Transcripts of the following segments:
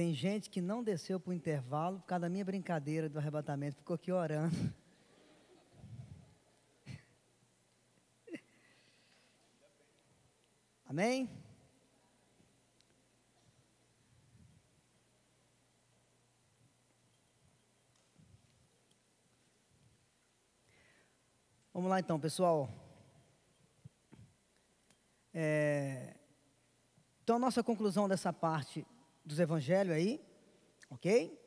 Tem gente que não desceu para o intervalo por causa da minha brincadeira do arrebatamento, ficou aqui orando. Amém? Vamos lá então, pessoal. Então, a nossa conclusão dessa parte dos evangelhos aí, ok?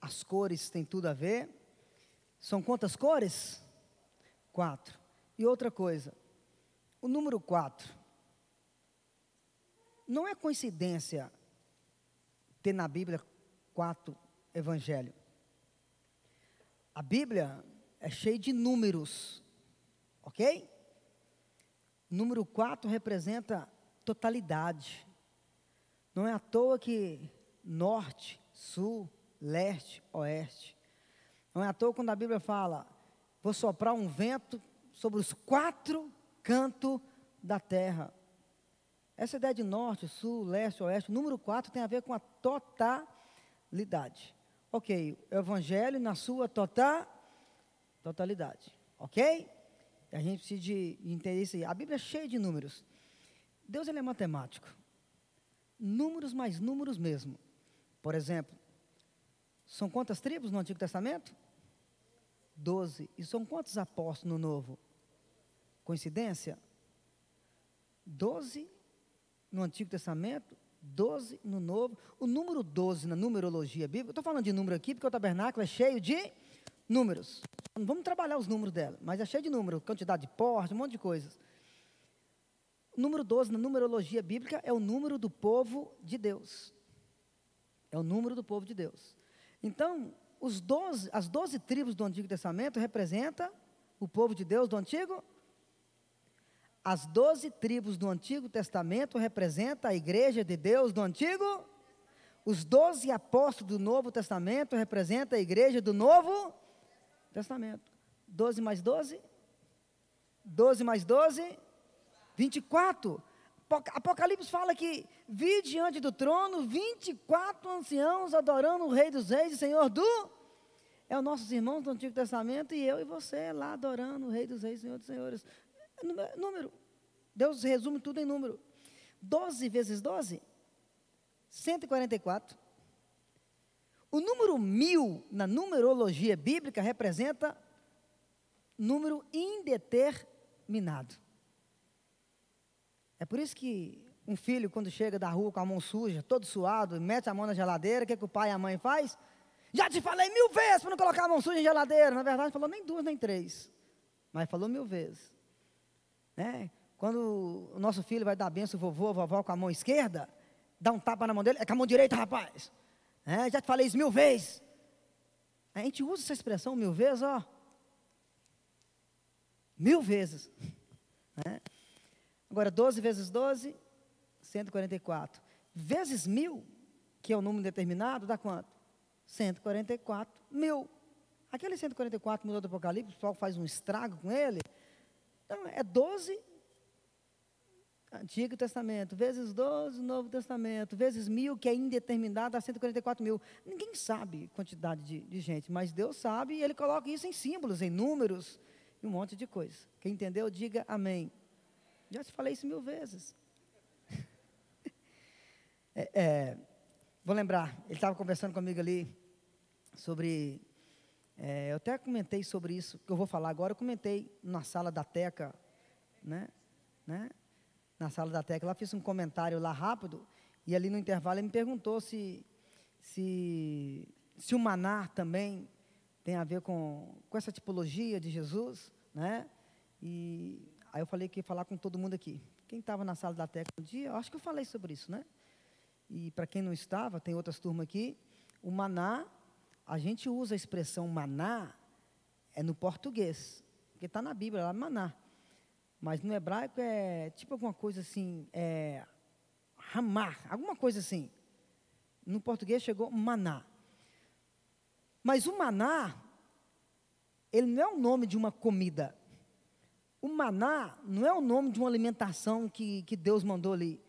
As cores têm tudo a ver. São quantas cores? 4. E outra coisa, o número 4, não é coincidência ter na Bíblia 4 evangelhos. A Bíblia é cheia de números, ok? O número 4 representa totalidade. Não é à toa que norte, sul, leste, oeste. Não é à toa quando a Bíblia fala, vou soprar um vento sobre os 4 cantos da terra. Essa ideia de norte, sul, leste, oeste, o número 4 tem a ver com a totalidade. Ok, o evangelho na sua totalidade. Ok? A gente precisa de entender isso aí. A Bíblia é cheia de números. Deus, ele é matemático. Números mais números mesmo. Por exemplo, são quantas tribos no Antigo Testamento? 12. E são quantos apóstolos no Novo? Coincidência? 12 no Antigo Testamento, 12 no Novo. O número 12 na numerologia bíblica, eu estou falando de número aqui porque o tabernáculo é cheio de números. Não vamos trabalhar os números dela, mas é cheio de números, quantidade de porte, um monte de coisas. O número 12 na numerologia bíblica é o número do povo de Deus. É o número do povo de Deus. Então, as 12 tribos do Antigo Testamento representam o povo de Deus do Antigo. As 12 tribos do Antigo Testamento representam a igreja de Deus do Antigo. Os 12 apóstolos do Novo Testamento representam a igreja do Novo Testamento. 12 mais 12? 12 mais 12? 24. Apocalipse fala que vi diante do trono 24 anciãos adorando o Rei dos Reis e Senhor do... É os nossos irmãos do Antigo Testamento e eu e você lá adorando o Rei dos Reis e Senhor dos Senhores. Número. Deus resume tudo em número. 12 vezes 12? 144. O número 1000 na numerologia bíblica representa número indeterminado. É por isso que um filho, quando chega da rua com a mão suja, todo suado, mete a mão na geladeira, o que o pai e a mãe faz? Já te falei 1000 vezes para não colocar a mão suja em geladeira. Na verdade, falou nem 2, nem 3. Mas falou 1000 vezes. Né? Quando o nosso filho vai dar benção, vovô, vovó com a mão esquerda, dá um tapa na mão dele, é com a mão direita, rapaz. Já te falei isso 1000 vezes. A gente usa essa expressão 1000 vezes, ó. 1000 vezes. Né? Agora, 12 vezes 12, 144. Vezes 1000, que é o número determinado, dá quanto? 144.000. Aquele 144.000 do Apocalipse, o pessoal faz um estrago com ele. Então, é 12, Antigo Testamento, vezes 12, Novo Testamento, vezes 1000, que é indeterminado, dá 144.000. Ninguém sabe a quantidade de gente, mas Deus sabe e Ele coloca isso em símbolos, em números, e um monte de coisa. Quem entendeu, diga amém. Já te falei isso 1000 vezes. Vou lembrar, ele estava conversando comigo ali sobre... eu até comentei sobre isso, que eu vou falar agora. Eu comentei na sala da Teca, né? Na sala da Teca, lá fiz um comentário lá rápido, e ali no intervalo ele me perguntou se o maná também tem a ver com essa tipologia de Jesus, né? E aí eu falei que ia falar com todo mundo aqui. Quem estava na sala da Teca no dia, eu acho que eu falei sobre isso, né? E para quem não estava, tem outras turmas aqui, o maná, a gente usa a expressão maná, no português, porque está na Bíblia, lá maná. Mas no hebraico é tipo alguma coisa assim, ramar, alguma coisa assim. No português chegou maná. Mas o maná, ele não é o nome de uma comida. O maná não é o nome de uma alimentação que Deus mandou ali.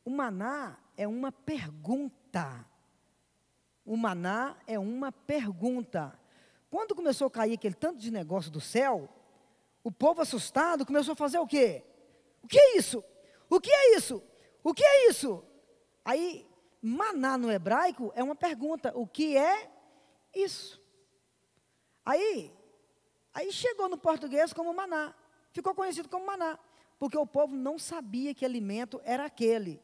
O maná é uma pergunta. o maná é uma pergunta. Quando começou a cair aquele tanto de negócio do céu, o povo assustado começou a fazer o quê? O que é isso? O que é isso? O que é isso? Aí, maná no hebraico é uma pergunta. O que é isso? Aí chegou no português como maná. Ficou conhecido como maná. Porque o povo não sabia que alimento era aquele.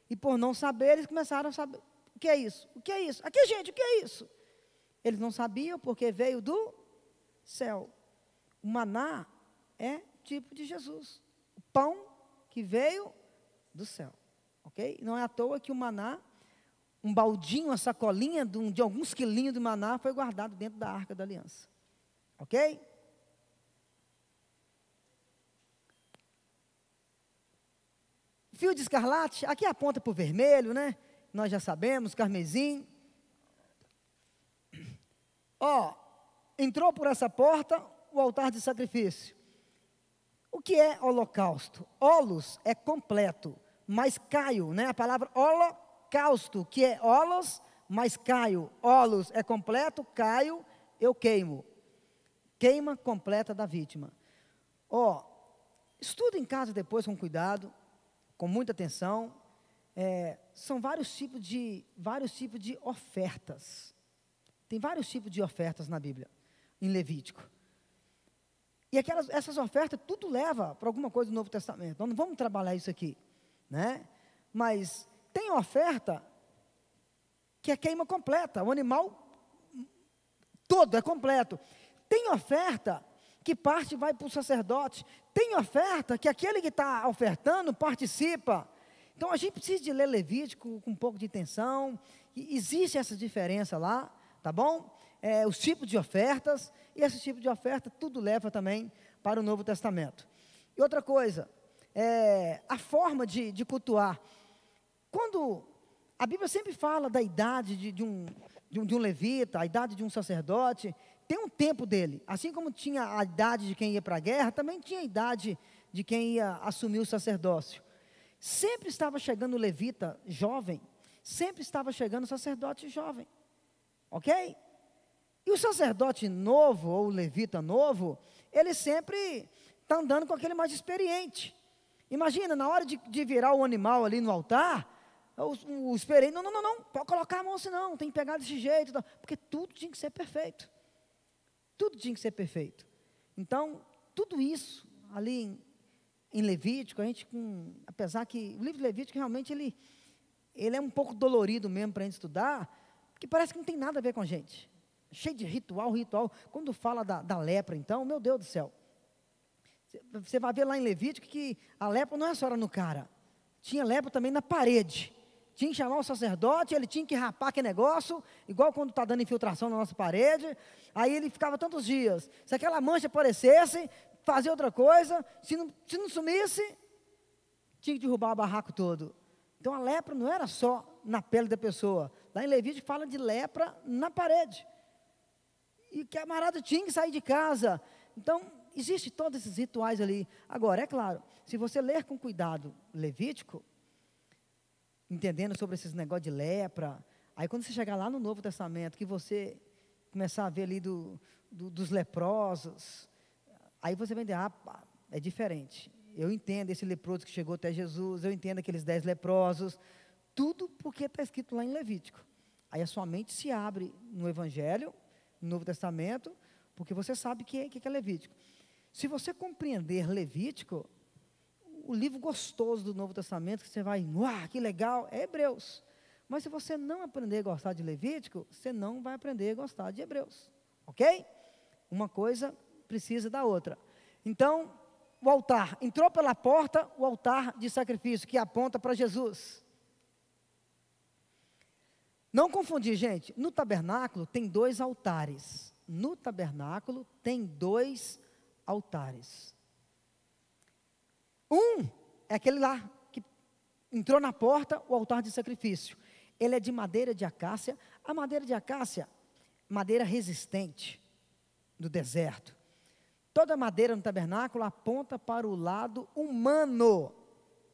E por não saber, eles começaram a saber. O que é isso? O que é isso? Aqui, gente, o que é isso? Eles não sabiam porque veio do céu. O maná é tipo de Jesus. O pão que veio do céu. Ok? Não é à toa que o maná, um baldinho, uma sacolinha de alguns quilinhos de maná foi guardado dentro da Arca da Aliança. Ok? Fio de escarlate, aqui aponta para o vermelho, né? Nós já sabemos, carmesim. Ó, entrou por essa porta o altar de sacrifício. O que é holocausto? Holos é completo, mas caio, né? A palavra holocausto, que é holos, mas caio. Holos é completo, caio, eu queimo. Queima completa da vítima. Ó, estuda em casa depois com cuidado, com muita atenção. São vários tipos de ofertas. Tem vários tipos de ofertas na Bíblia, em Levítico. E essas ofertas, tudo leva para alguma coisa do Novo Testamento. Nós não vamos trabalhar isso aqui, né? Mas tem oferta que é queima completa. O animal todo é completo. Tem oferta que parte vai para o sacerdote. Tem oferta que aquele que está ofertando participa. Então a gente precisa de ler Levítico com um pouco de atenção. E existe essa diferença lá, tá bom? Os tipos de ofertas. E esse tipo de oferta tudo leva também para o Novo Testamento. E outra coisa, a forma de cultuar. Quando a Bíblia sempre fala da idade de um levita, a idade de um sacerdote, tem um tempo dele. Assim como tinha a idade de quem ia para a guerra, também tinha a idade de quem ia assumir o sacerdócio. Sempre estava chegando o levita jovem, sempre estava chegando o sacerdote jovem. Ok? E o sacerdote novo, ou o levita novo, ele sempre está andando com aquele mais experiente. Imagina, na hora de virar o animal ali no altar, o experiente, não, pode colocar a mão assim não, tem que pegar desse jeito, porque tudo tinha que ser perfeito. Tudo tinha que ser perfeito. Então, tudo isso ali em Levítico, apesar que o livro de Levítico realmente ele é um pouco dolorido mesmo para a gente estudar, porque parece que não tem nada a ver com a gente. Cheio de ritual. Quando fala da lepra, então, meu Deus do céu. Você vai ver lá em Levítico que a lepra não é só no cara. Tinha lepra também na parede. Tinha que chamar o sacerdote, ele tinha que rapar aquele negócio, igual quando está dando infiltração na nossa parede. Aí ele ficava tantos dias. Se aquela mancha aparecesse, fazia outra coisa. Se não sumisse, tinha que derrubar o barraco todo. Então a lepra não era só na pele da pessoa. Lá em Levítico fala de lepra na parede. E o camarada tinha que sair de casa. Então, existem todos esses rituais ali. Agora, é claro, se você ler com cuidado Levítico, entendendo sobre esses negócios de lepra, aí quando você chegar lá no Novo Testamento, que você começar a ver ali dos leprosos, aí você vai dizer, é diferente. Eu entendo esse leproso que chegou até Jesus, eu entendo aqueles 10 leprosos, tudo porque está escrito lá em Levítico. Aí a sua mente se abre no Evangelho, no Novo Testamento, porque você sabe o que é Levítico. Se você compreender Levítico, o livro gostoso do Novo Testamento, que você vai, uau, que legal, é Hebreus. Mas se você não aprender a gostar de Levítico, você não vai aprender a gostar de Hebreus. Ok? Uma coisa precisa da outra. Então, o altar, entrou pela porta, o altar de sacrifício, que aponta para Jesus. Não confundir, gente, no tabernáculo tem 2 altares. No tabernáculo tem 2 altares. Um é aquele lá, que entrou na porta, o altar de sacrifício. Ele é de madeira de acácia. A madeira de acácia, madeira resistente, do deserto. Toda madeira no tabernáculo aponta para o lado humano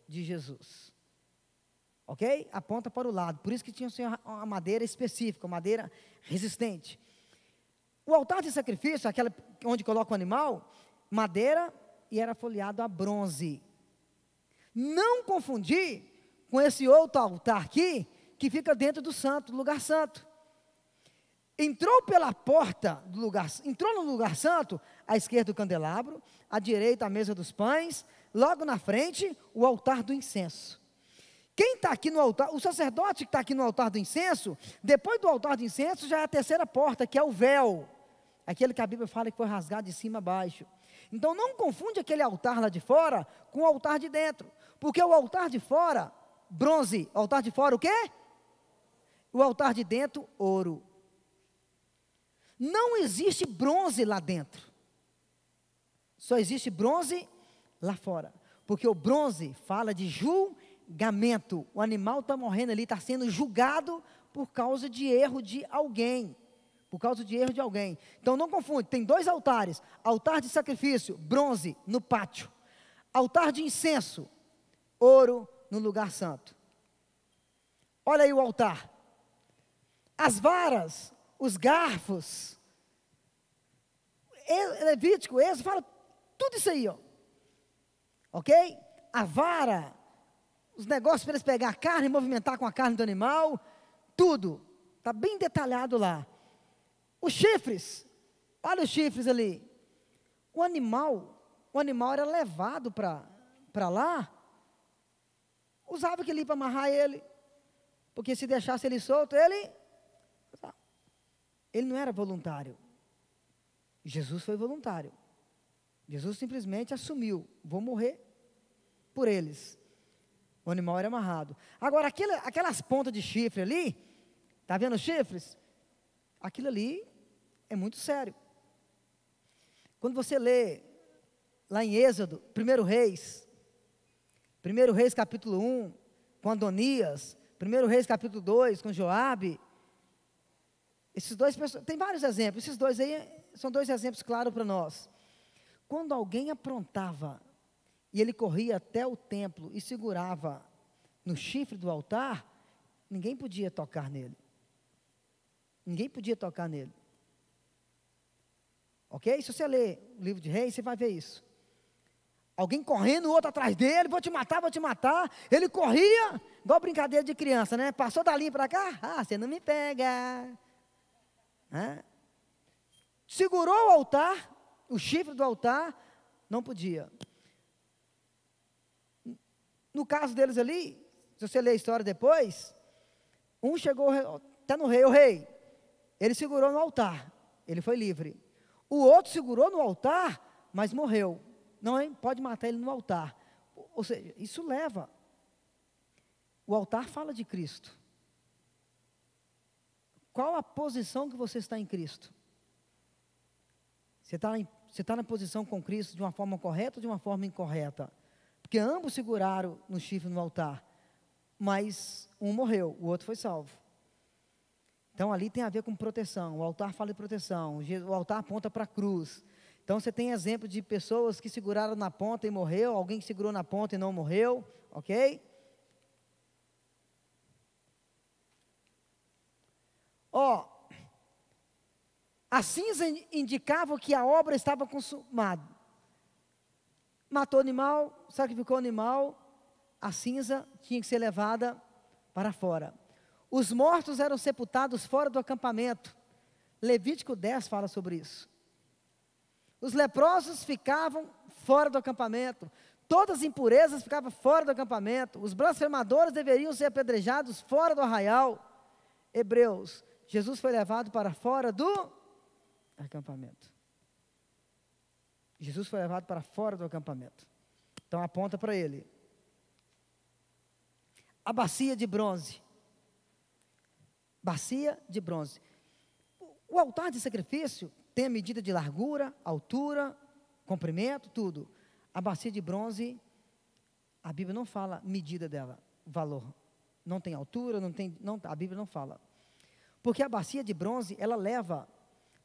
de Jesus. ok? Aponta para o lado, por isso que tinha uma madeira específica, uma madeira resistente. O altar de sacrifício, aquela onde coloca o animal, madeira e era folheado a bronze. Não confundir com esse outro altar aqui, que fica dentro do santo, do lugar santo. Entrou pela porta do lugar, entrou no lugar santo, à esquerda o candelabro, à direita a mesa dos pães, logo na frente o altar do incenso. Quem está aqui no altar, o sacerdote que está aqui no altar do incenso, depois do altar do incenso já é a terceira porta, que é o véu, aquele que a Bíblia fala que foi rasgado de cima a baixo. Então não confunde aquele altar lá de fora com o altar de dentro, porque o altar de fora, bronze, o altar de fora o quê? O altar de dentro, ouro. Não existe bronze lá dentro, só existe bronze lá fora, porque o bronze fala de julgamento, o animal está morrendo ali, está sendo julgado por causa de erro de alguém, então não confunde, tem dois altares, altar de sacrifício, bronze no pátio, altar de incenso, ouro no lugar santo. Olha aí o altar, as varas, os garfos, Levítico, Êxodo, fala tudo isso aí, ó. Ok? A vara, os negócios para eles pegar a carne, movimentar com a carne do animal, tudo, está bem detalhado lá. Os chifres, olha os chifres ali, o animal era levado para lá, usava aquele para amarrar ele, porque se deixasse ele solto, ele não era voluntário. Jesus foi voluntário. Jesus simplesmente assumiu, vou morrer por eles. O animal era amarrado. Agora, aquelas pontas de chifre ali, está vendo os chifres? Aquilo ali é muito sério. Quando você lê lá em Êxodo, 1 Reis capítulo 1, com Adonias, 1 Reis capítulo 2, com Joabe, esses dois, tem vários exemplos, esses dois aí são dois exemplos claros para nós. Quando alguém aprontava, e ele corria até o templo e segurava no chifre do altar, ninguém podia tocar nele. Ok? Se você ler o livro de Reis, você vai ver isso. Alguém correndo, o outro atrás dele, vou te matar. Ele corria, igual brincadeira de criança, né? Passou dali para cá, você não me pega. Segurou o altar, o chifre do altar, não podia. No caso deles ali, se você ler a história depois, um chegou até no rei, o rei, ele segurou no altar, ele foi livre. O outro segurou no altar, mas morreu. Não, pode matar ele no altar. Ou seja, isso leva. O altar fala de Cristo. Qual a posição que você está em Cristo? Você está na posição com Cristo de uma forma correta ou de uma forma incorreta? Porque ambos seguraram no chifre no altar, mas um morreu, o outro foi salvo. Então ali tem a ver com proteção, o altar fala de proteção, o altar aponta para a cruz. Então você tem exemplo de pessoas que seguraram na ponta e morreu, alguém que segurou na ponta e não morreu, ok? A cinza indicava que a obra estava consumada. Matou o animal, sacrificou o animal, a cinza tinha que ser levada para fora. Os mortos eram sepultados fora do acampamento. Levítico 10 fala sobre isso. Os leprosos ficavam fora do acampamento. Todas as impurezas ficavam fora do acampamento. Os blasfemadores deveriam ser apedrejados fora do arraial. Hebreus, Jesus foi levado para fora do acampamento. Jesus foi levado para fora do acampamento. Então aponta para ele. A bacia de bronze. Bacia de bronze. O altar de sacrifício tem a medida de largura, altura, comprimento, tudo. A bacia de bronze, a Bíblia não fala medida dela, valor. Não tem altura, a Bíblia não fala. Porque a bacia de bronze, ela leva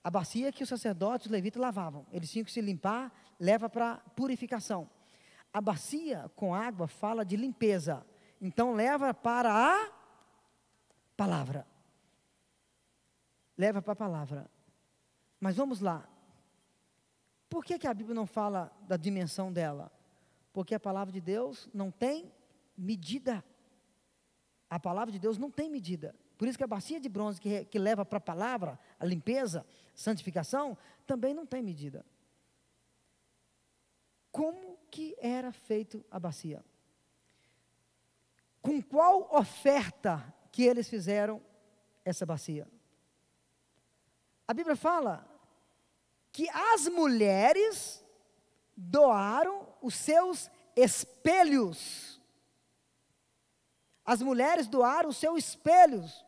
a bacia que os sacerdotes, os levitas lavavam. Eles tinham que se limpar, leva para purificação. A bacia com água fala de limpeza. Então leva para a palavra. Leva para a palavra. Mas vamos lá. Por que a Bíblia não fala da dimensão dela? Porque a palavra de Deus não tem medida. A palavra de Deus não tem medida. Por isso que a bacia de bronze que leva para a palavra, a limpeza, santificação, também não tem medida. Como que era feito a bacia? Com qual oferta que eles fizeram essa bacia? A Bíblia fala que as mulheres doaram os seus espelhos. As mulheres doaram os seus espelhos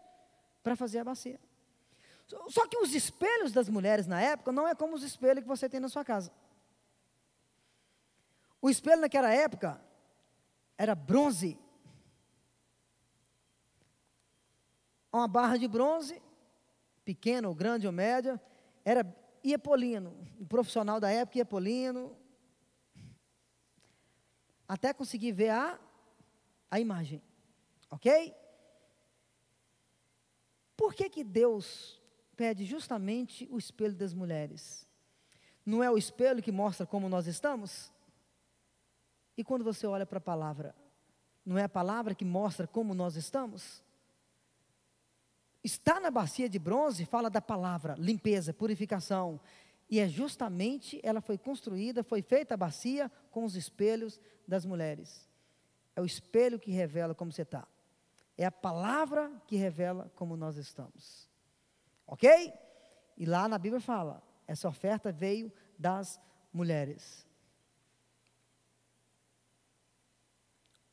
para fazer a bacia. Só que os espelhos das mulheres na época não é como os espelhos que você tem na sua casa. O espelho naquela época era bronze. Uma barra de bronze, pequena ou grande ou média, ia polindo. O profissional da época ia polindo, até conseguir ver a imagem. Ok? Por que Deus pede justamente o espelho das mulheres? Não é o espelho que mostra como nós estamos? E quando você olha para a palavra, não é a palavra que mostra como nós estamos? Está na bacia de bronze, fala da palavra, limpeza, purificação. E é justamente, ela foi construída, foi feita a bacia com os espelhos das mulheres. É o espelho que revela como você está. É a palavra que revela como nós estamos. Ok? E lá na Bíblia fala, essa oferta veio das mulheres.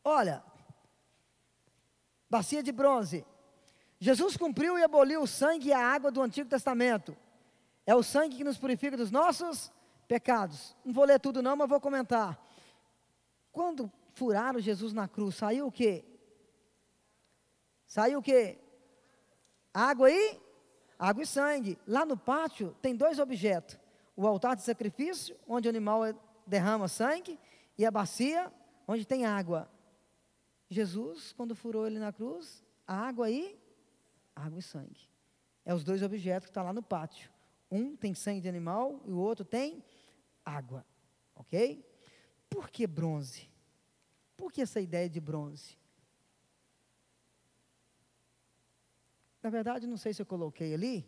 Olha, bacia de bronze. Jesus cumpriu e aboliu o sangue e a água do Antigo Testamento. É o sangue que nos purifica dos nossos pecados. Não vou ler tudo não, mas vou comentar. Quando furaram Jesus na cruz, saiu o quê? Saiu o quê? Água e sangue. Lá no pátio tem dois objetos. O altar de sacrifício, onde o animal derrama sangue, e a bacia, onde tem água. Jesus, quando furou ele na cruz, água e sangue. É os dois objetos que estão lá no pátio. Um tem sangue de animal e o outro tem água. Ok? Por que bronze? Por que essa ideia de bronze? Na verdade, não sei se eu coloquei ali.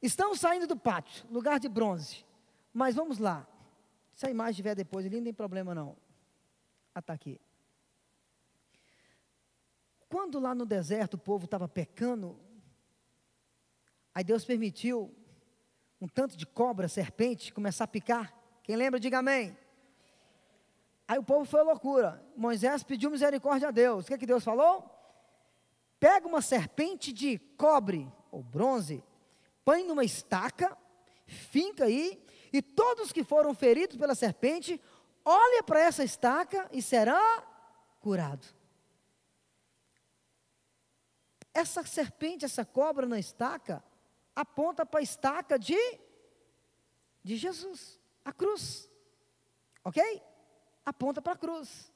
Estamos saindo do pátio, lugar de bronze. Mas vamos lá. Se a imagem estiver depois ali, não tem problema não. Está aqui. Quando lá no deserto o povo estava pecando, aí Deus permitiu um tanto de cobra, serpente, começar a picar. Quem lembra, diga amém. Aí o povo foi à loucura. Moisés pediu misericórdia a Deus. O que Deus falou? Pega uma serpente de cobre ou bronze, põe numa estaca, finca aí, e todos que foram feridos pela serpente, olha para essa estaca e será curado. Essa serpente, essa cobra na estaca, aponta para a estaca de Jesus, a cruz. Ok? Aponta para a cruz.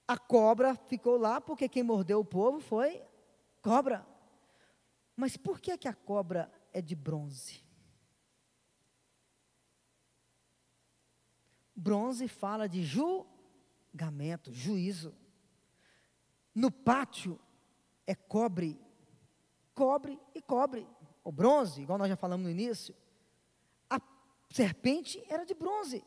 A cobra ficou lá porque quem mordeu o povo foi cobra. Mas por que a cobra é de bronze? Bronze fala de julgamento, juízo. No pátio é cobre e cobre. O bronze, igual nós já falamos no início. A serpente era de bronze.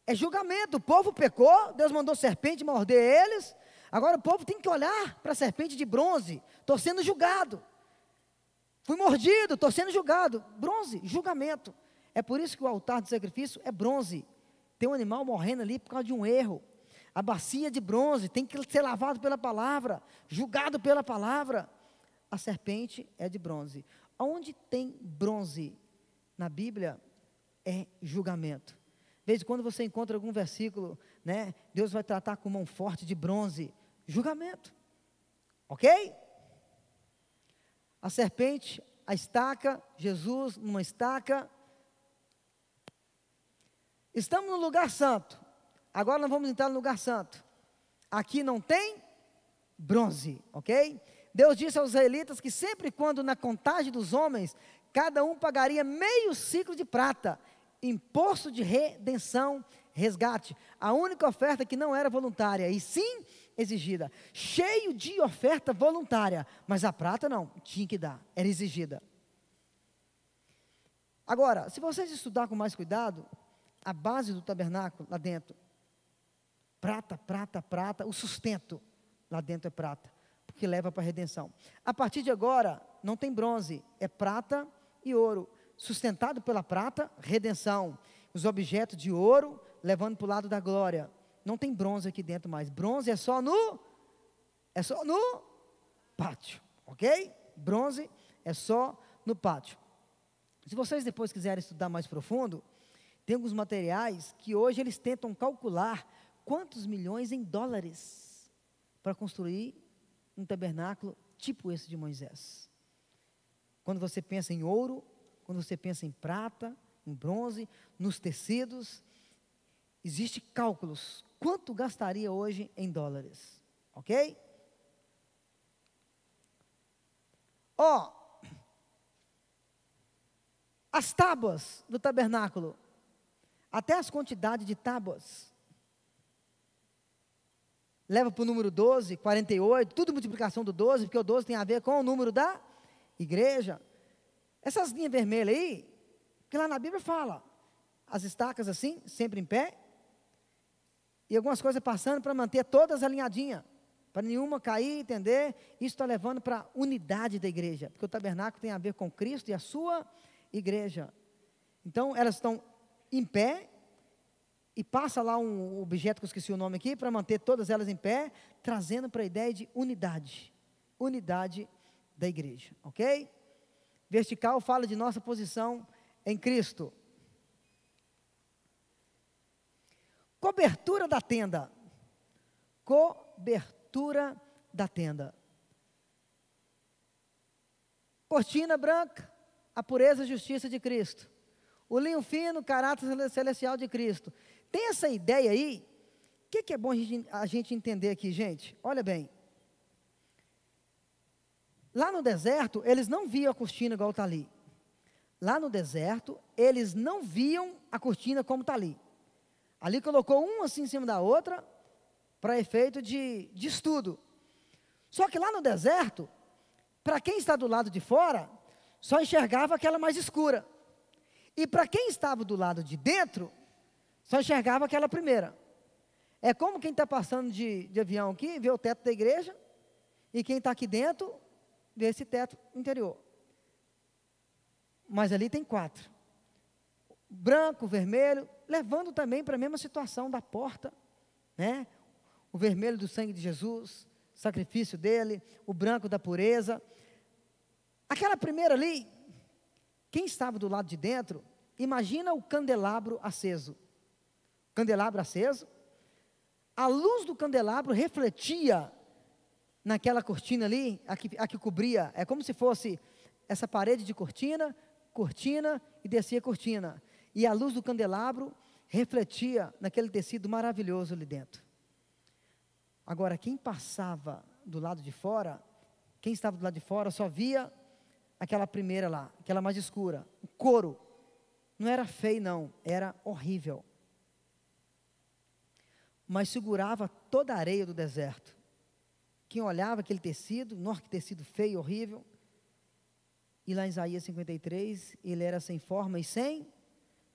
É julgamento, o povo pecou, Deus mandou serpente morder eles, agora o povo tem que olhar para a serpente de bronze, estou sendo julgado, fui mordido, estou sendo julgado, bronze, julgamento. É por isso que o altar de sacrifício é bronze, tem um animal morrendo ali por causa de um erro. A bacia de bronze tem que ser lavado pela palavra, julgado pela palavra. A serpente é de bronze. Onde tem bronze na Bíblia é julgamento. De vez em quando você encontra algum versículo, né? Deus vai tratar com mão forte de bronze. Julgamento. Ok? A serpente, a estaca, Jesus numa estaca. Estamos no lugar santo. Agora nós vamos entrar no lugar santo. Aqui não tem bronze, ok? Deus disse aos israelitas que sempre quando na contagem dos homens, cada um pagaria meio ciclo de prata, imposto de redenção, resgate. A única oferta que não era voluntária, e sim exigida. Cheio de oferta voluntária, mas a prata não, tinha que dar, era exigida. Agora, se vocês estudar com mais cuidado, a base do tabernáculo lá dentro, prata, prata, prata, o sustento lá dentro é prata, porque leva para a redenção. A partir de agora, não tem bronze, é prata e ouro, sustentado pela prata, redenção. Os objetos de ouro, levando para o lado da glória. Não tem bronze aqui dentro mais, bronze é só no pátio, ok? Bronze é só no pátio. Se vocês depois quiserem estudar mais profundo, tem alguns materiais que hoje eles tentam calcular quantos milhões em dólares para construir um tabernáculo tipo esse de Moisés. Quando você pensa em ouro, quando você pensa em prata, em bronze, nos tecidos, existem cálculos. Quanto gastaria hoje em dólares? Ok? As tábuas do tabernáculo, até as quantidades de tábuas, leva para o número 12, 48, tudo multiplicação do 12, porque o 12 tem a ver com o número da igreja. Essas linhas vermelhas aí, que lá na Bíblia fala, as estacas assim, sempre em pé, e algumas coisas passando para manter todas alinhadinhas, para nenhuma cair, entender? Isso está levando para a unidade da igreja, porque o tabernáculo tem a ver com Cristo e a sua igreja. Então, elas estão em pé, e passa lá um objeto que eu esqueci o nome aqui, para manter todas elas em pé, trazendo para a ideia de unidade da igreja, ok? Vertical fala de nossa posição em Cristo. Cobertura da tenda. Cobertura da tenda. Cortina branca, a pureza e justiça de Cristo. O linho fino, caráter celestial de Cristo. Tem essa ideia aí? O que é bom a gente entender aqui, gente? Olha bem. Lá no deserto, eles não viam a cortina igual está ali. Lá no deserto, eles não viam a cortina como está ali. Ali colocou uma assim em cima da outra, para efeito de estudo. Só que lá no deserto, para quem está do lado de fora, só enxergava aquela mais escura. E para quem estava do lado de dentro, só enxergava aquela primeira. É como quem está passando de avião aqui, vê o teto da igreja, e quem está aqui dentro, vê esse teto interior. Mas ali tem 4. Branco, vermelho, levando também para a mesma situação da porta, né? O vermelho do sangue de Jesus, sacrifício dele, o branco da pureza. Aquela primeira ali, quem estava do lado de dentro, imagina o candelabro aceso. Candelabro aceso, a luz do candelabro refletia naquela cortina ali, a que cobria, é como se fosse essa parede de cortina e descia cortina. E a luz do candelabro refletia naquele tecido maravilhoso ali dentro. Agora, quem passava do lado de fora, quem estava do lado de fora só via aquela primeira lá, aquela mais escura, o couro. Não era feio não, era horrível. Mas segurava toda a areia do deserto. Quem olhava aquele tecido, nossa, que tecido feio, horrível. E lá em Isaías 53, ele era sem forma e sem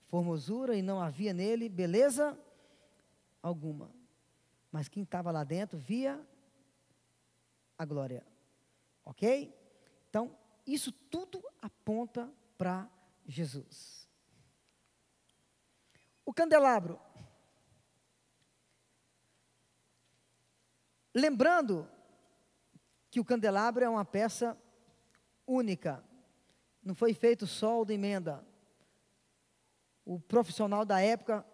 formosura, e não havia nele beleza alguma. Mas quem estava lá dentro via a glória. Ok? Então, isso tudo aponta para Jesus. O candelabro. Lembrando que o candelabro é uma peça única. Não foi feito solda e emenda. O profissional da época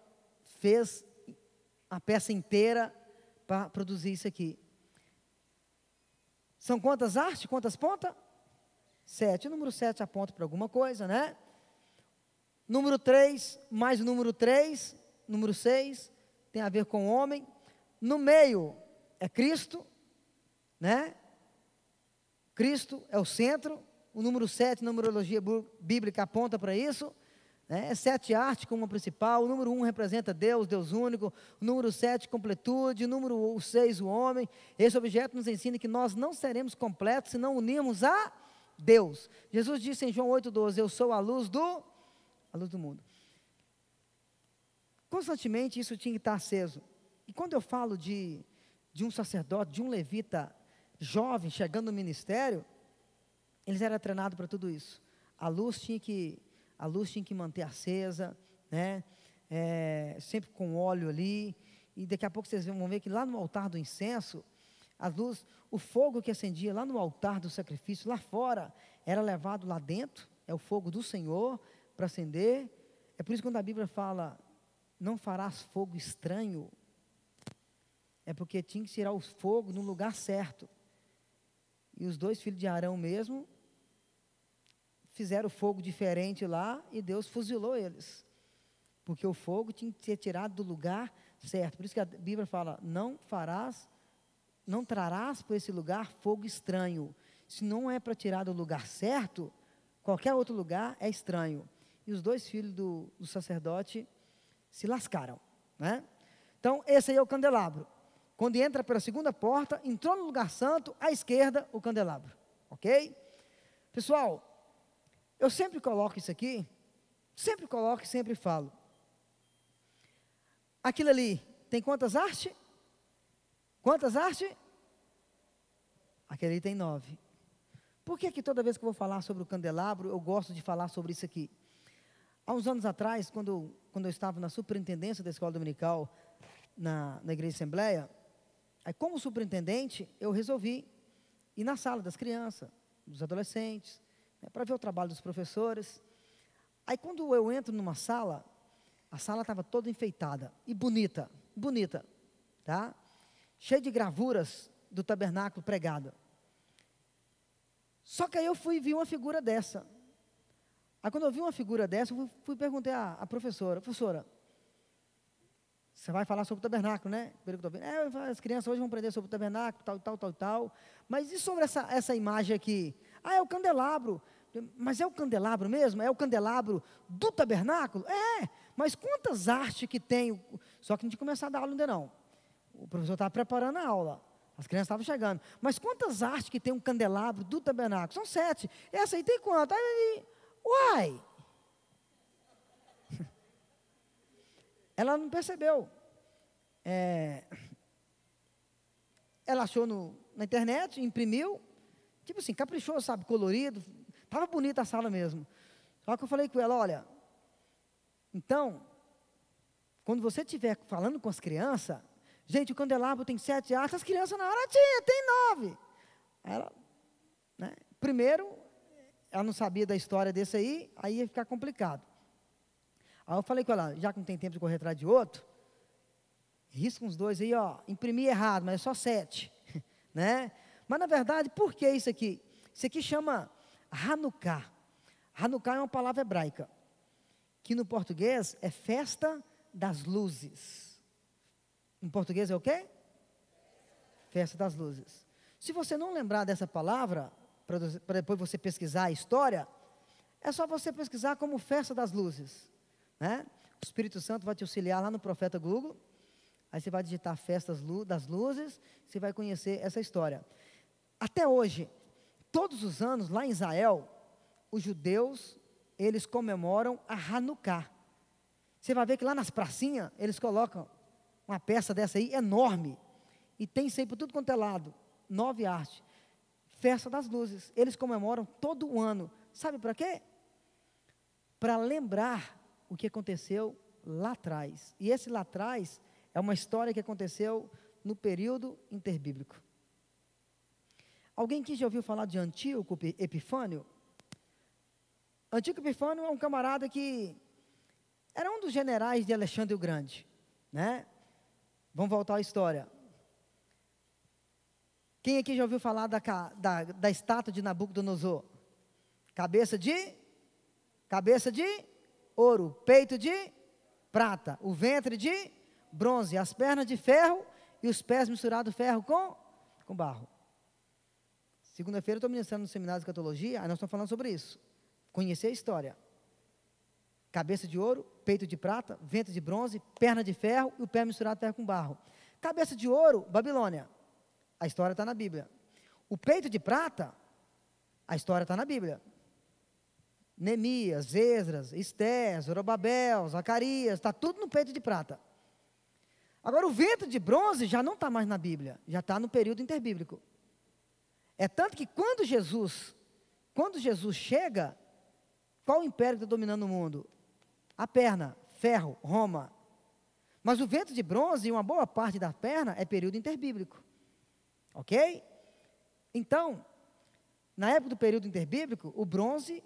fez a peça inteira para produzir isso aqui. São quantas hastes? Quantas pontas? 7. O número 7 aponta para alguma coisa, né? Número 3, mais o número 3, número 6, tem a ver com o homem. No meio é Cristo, né? Cristo é o centro. O número 7, numerologia bíblica, aponta para isso. Né? É 7 arte como principal. O número 1 representa Deus, Deus único. O número 7, completude. O número 6, o homem. Esse objeto nos ensina que nós não seremos completos se não unirmos a Deus. Jesus disse em João 8,12: eu sou a luz do mundo. Constantemente isso tinha que estar aceso. E quando eu falo de um sacerdote, de um levita jovem chegando no ministério, eles eram treinados para tudo isso. A luz tinha que manter acesa, né? Sempre com óleo ali. E daqui a pouco vocês vão ver que lá no altar do incenso, a luz, o fogo que acendia lá no altar do sacrifício, lá fora, era levado lá dentro. É o fogo do Senhor para acender. É por isso que quando a Bíblia fala, não farás fogo estranho, é porque tinha que tirar o fogo no lugar certo. E os 2 filhos de Arão mesmo fizeram fogo diferente lá e Deus fuzilou eles. Porque o fogo tinha que ser tirado do lugar certo. Por isso que a Bíblia fala, não trarás por esse lugar fogo estranho. Se não é para tirar do lugar certo, qualquer outro lugar é estranho. E os 2 filhos do sacerdote se lascaram, né? Então, esse aí é o candelabro. Quando entra pela segunda porta, entrou no lugar santo, à esquerda, o candelabro. Ok? Pessoal, eu sempre coloco isso aqui, sempre falo. Aquilo ali, tem quantas hastes? Quantas hastes? Aquele ali tem 9. Por que toda vez que eu vou falar sobre o candelabro, eu gosto de falar sobre isso aqui? Há uns anos atrás, quando eu estava na superintendência da escola dominical, na Igreja Assembleia, aí como superintendente, eu resolvi ir na sala das crianças, dos adolescentes, né, para ver o trabalho dos professores. Aí quando eu entro numa sala, a sala estava toda enfeitada e bonita, tá? Cheia de gravuras do tabernáculo pregado. Só que aí eu vi uma figura dessa. Aí quando eu vi uma figura dessa, eu fui perguntar à professora, você vai falar sobre o tabernáculo, né? Pelo que eu estou vendo. As crianças hoje vão aprender sobre o tabernáculo, tal. Mas e sobre essa imagem aqui? É o candelabro. Mas é o candelabro mesmo? É o candelabro do tabernáculo? Mas quantas artes que tem? Só que não tinha começado a dar aula ainda não. O professor estava preparando a aula. As crianças estavam chegando. Mas quantas artes que tem um candelabro do tabernáculo? São 7. Essa aí tem quanto? Uai! Ela não percebeu. Ela achou na internet, imprimiu, tipo assim, caprichou, sabe, colorido. Estava bonita a sala mesmo. Só que eu falei com ela, olha, então, quando você estiver falando com as crianças, gente, o candelabro tem 7 hastes, as crianças na hora tem 9. Ela, né, primeiro, ela não sabia da história desse aí ia ficar complicado. Aí eu falei com ela, já que não tem tempo de correr atrás de outro, risca uns 2 aí, imprimi errado, mas é só 7, né? Mas na verdade, por que isso aqui? Isso aqui chama Hanukkah. Hanukkah é uma palavra hebraica, que no português é festa das luzes. Em português é o quê? Festa das luzes. Se você não lembrar dessa palavra, para depois você pesquisar a história, é só você pesquisar como festa das luzes, né? O Espírito Santo vai te auxiliar lá no profeta Google. Aí você vai digitar festas das luzes, você vai conhecer essa história. Até hoje, todos os anos, lá em Israel, os judeus, eles comemoram a Hanukkah. Você vai ver que lá nas pracinhas, eles colocam uma peça dessa aí, enorme, e tem sempre por tudo quanto é lado, 9 artes. Festa das luzes. Eles comemoram todo o ano. Sabe para quê? Para lembrar o que aconteceu lá atrás. E esse lá atrás é uma história que aconteceu no período interbíblico. Alguém aqui já ouviu falar de Antíoco Epifânio? Antíoco Epifânio é um camarada que era um dos generais de Alexandre o Grande, né? Vamos voltar à história. Quem aqui já ouviu falar da estátua de Nabucodonosor? Cabeça de ouro, peito de prata, o ventre de bronze, as pernas de ferro e os pés misturados ferro com barro. Segunda-feira eu estou ministrando no seminário de escatologia, aí nós estamos falando sobre isso. Conhecer a história. Cabeça de ouro, peito de prata, ventre de bronze, perna de ferro e o pé misturado ferro com barro. Cabeça de ouro, Babilônia. A história está na Bíblia. O peito de prata, a história está na Bíblia. Neemias, Esdras, Esté, Zorobabel, Zacarias, está tudo no peito de prata. Agora o ventre de bronze já não está mais na Bíblia, já está no período interbíblico. É tanto que quando Jesus chega, qual o império que está dominando o mundo? A perna, ferro, Roma. Mas o ventre de bronze e uma boa parte da perna é período interbíblico. Ok? Então, na época do período interbíblico, o bronze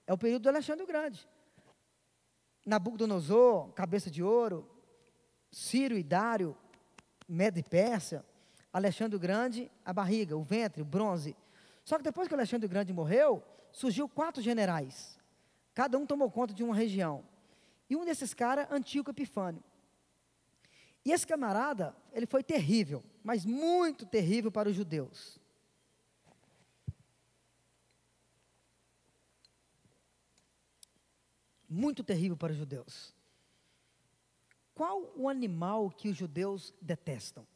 é o período do Alexandre o Grande. Nabucodonosor, cabeça de ouro, Ciro e Dário, Medo e Pérsia, Alexandre o Grande, a barriga, o ventre, o bronze. Só que depois que o Alexandre o Grande morreu, surgiu 4 generais. Cada um tomou conta de uma região. E um desses caras, Antíoco Epifânio. E esse camarada, ele foi terrível, mas muito terrível para os judeus. Muito terrível para os judeus. Qual o animal que os judeus detestam?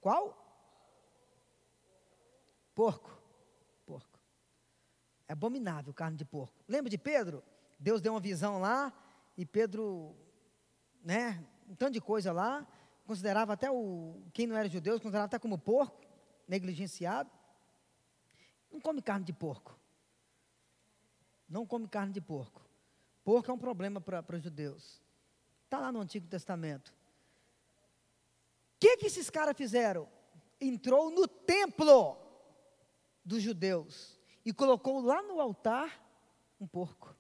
Qual? Porco. Porco. É abominável carne de porco. Lembra de Pedro? Deus deu uma visão lá e Pedro, um tanto de coisa lá, considerava até quem não era judeu, considerava até como porco, negligenciado. Não come carne de porco. Não come carne de porco. Porco é um problema para os judeus. Está lá no Antigo Testamento. O que esses caras fizeram? Entrou no templo dos judeus e colocou lá no altar um porco.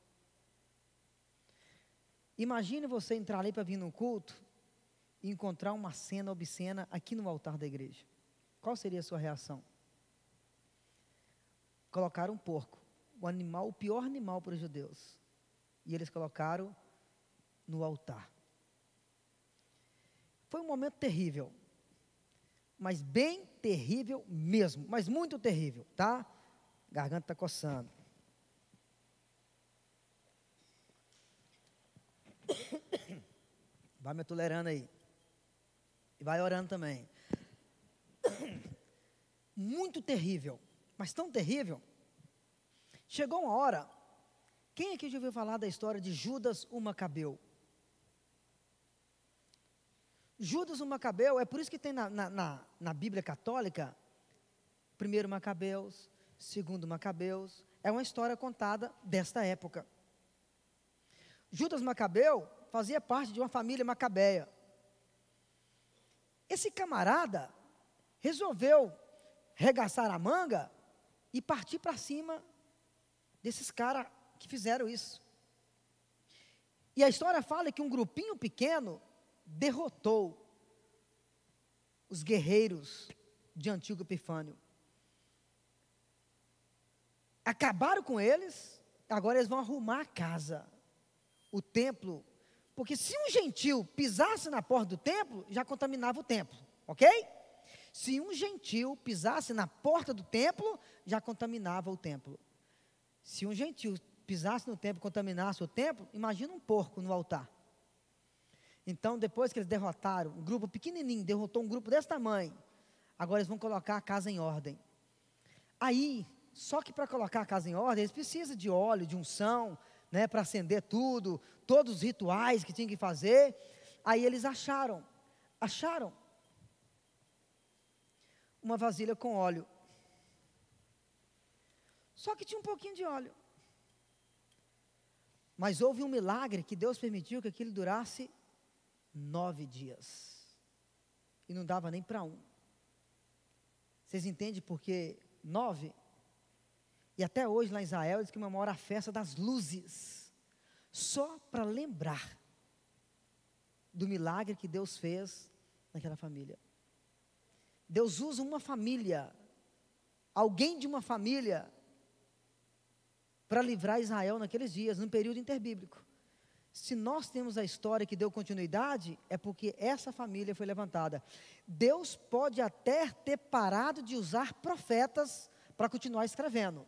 Imagine você entrar ali para vir num culto e encontrar uma cena obscena aqui no altar da igreja. Qual seria a sua reação? Colocaram um porco, o pior animal para os judeus. E eles colocaram no altar. Foi um momento terrível, mas bem terrível mesmo, mas muito terrível, tá? Garganta está coçando. Vai me tolerando aí. E vai orando também. Muito terrível, mas tão terrível. Chegou uma hora. Quem aqui já ouviu falar da história de Judas o Macabeu? Judas o Macabeu, é por isso que tem na Bíblia católica, 1 Macabeus, 2 Macabeus, é uma história contada desta época. Judas Macabeu fazia parte de uma família macabeia. Esse camarada resolveu regaçar a manga e partir para cima desses caras que fizeram isso. E a história fala que um grupinho pequeno derrotou os guerreiros de Antíoco Epifânio. Acabaram com eles, agora eles vão arrumar a casa, o templo, porque se um gentil pisasse na porta do templo, já contaminava o templo, ok? Se um gentil pisasse na porta do templo, já contaminava o templo. Se um gentil pisasse no templo e contaminasse o templo, imagina um porco no altar. Então, depois que eles derrotaram, um grupo pequenininho, derrotou um grupo desse tamanho, agora eles vão colocar a casa em ordem. Aí, só que para colocar a casa em ordem, eles precisam de óleo, de unção, para acender tudo, todos os rituais que tinham que fazer. Aí eles acharam uma vasilha com óleo. Só que tinha um pouquinho de óleo. Mas houve um milagre que Deus permitiu que aquilo durasse 9 dias. E não dava nem para um. Vocês entendem por que 9? E até hoje lá em Israel eles comemoram a festa das luzes. Só para lembrar do milagre que Deus fez naquela família. Deus usa uma família, alguém de uma família, para livrar Israel naqueles dias, num período interbíblico. Se nós temos a história que deu continuidade, é porque essa família foi levantada. Deus pode até ter parado de usar profetas para continuar escrevendo.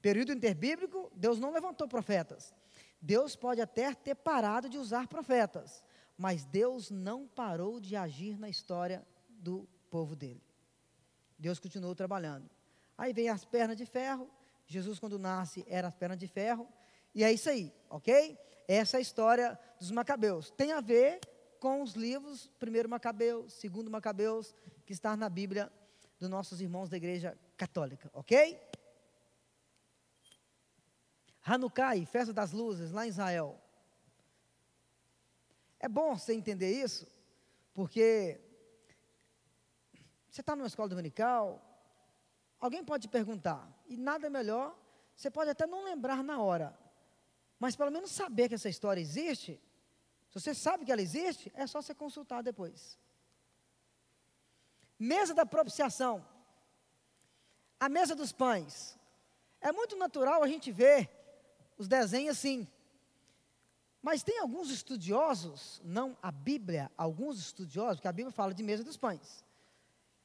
Período interbíblico, Deus não levantou profetas. Deus pode até ter parado de usar profetas, mas Deus não parou de agir na história do povo dele. Deus continuou trabalhando. Aí vem as pernas de ferro. Jesus, quando nasce, era as pernas de ferro. E é isso aí, ok? Essa é a história dos Macabeus. Tem a ver com os livros, 1 Macabeus, 2 Macabeus, que está na Bíblia dos nossos irmãos da Igreja Católica, ok? Hanukkah, Festa das Luzes, lá em Israel. É bom você entender isso, porque você está numa escola dominical, alguém pode te perguntar, e nada melhor, você pode até não lembrar na hora, mas pelo menos saber que essa história existe. Se você sabe que ela existe, é só você consultar depois. Mesa da propiciação, a mesa dos pães. É muito natural a gente ver os desenhos assim, mas tem alguns estudiosos, não a Bíblia, alguns estudiosos, porque a Bíblia fala de mesa dos pães.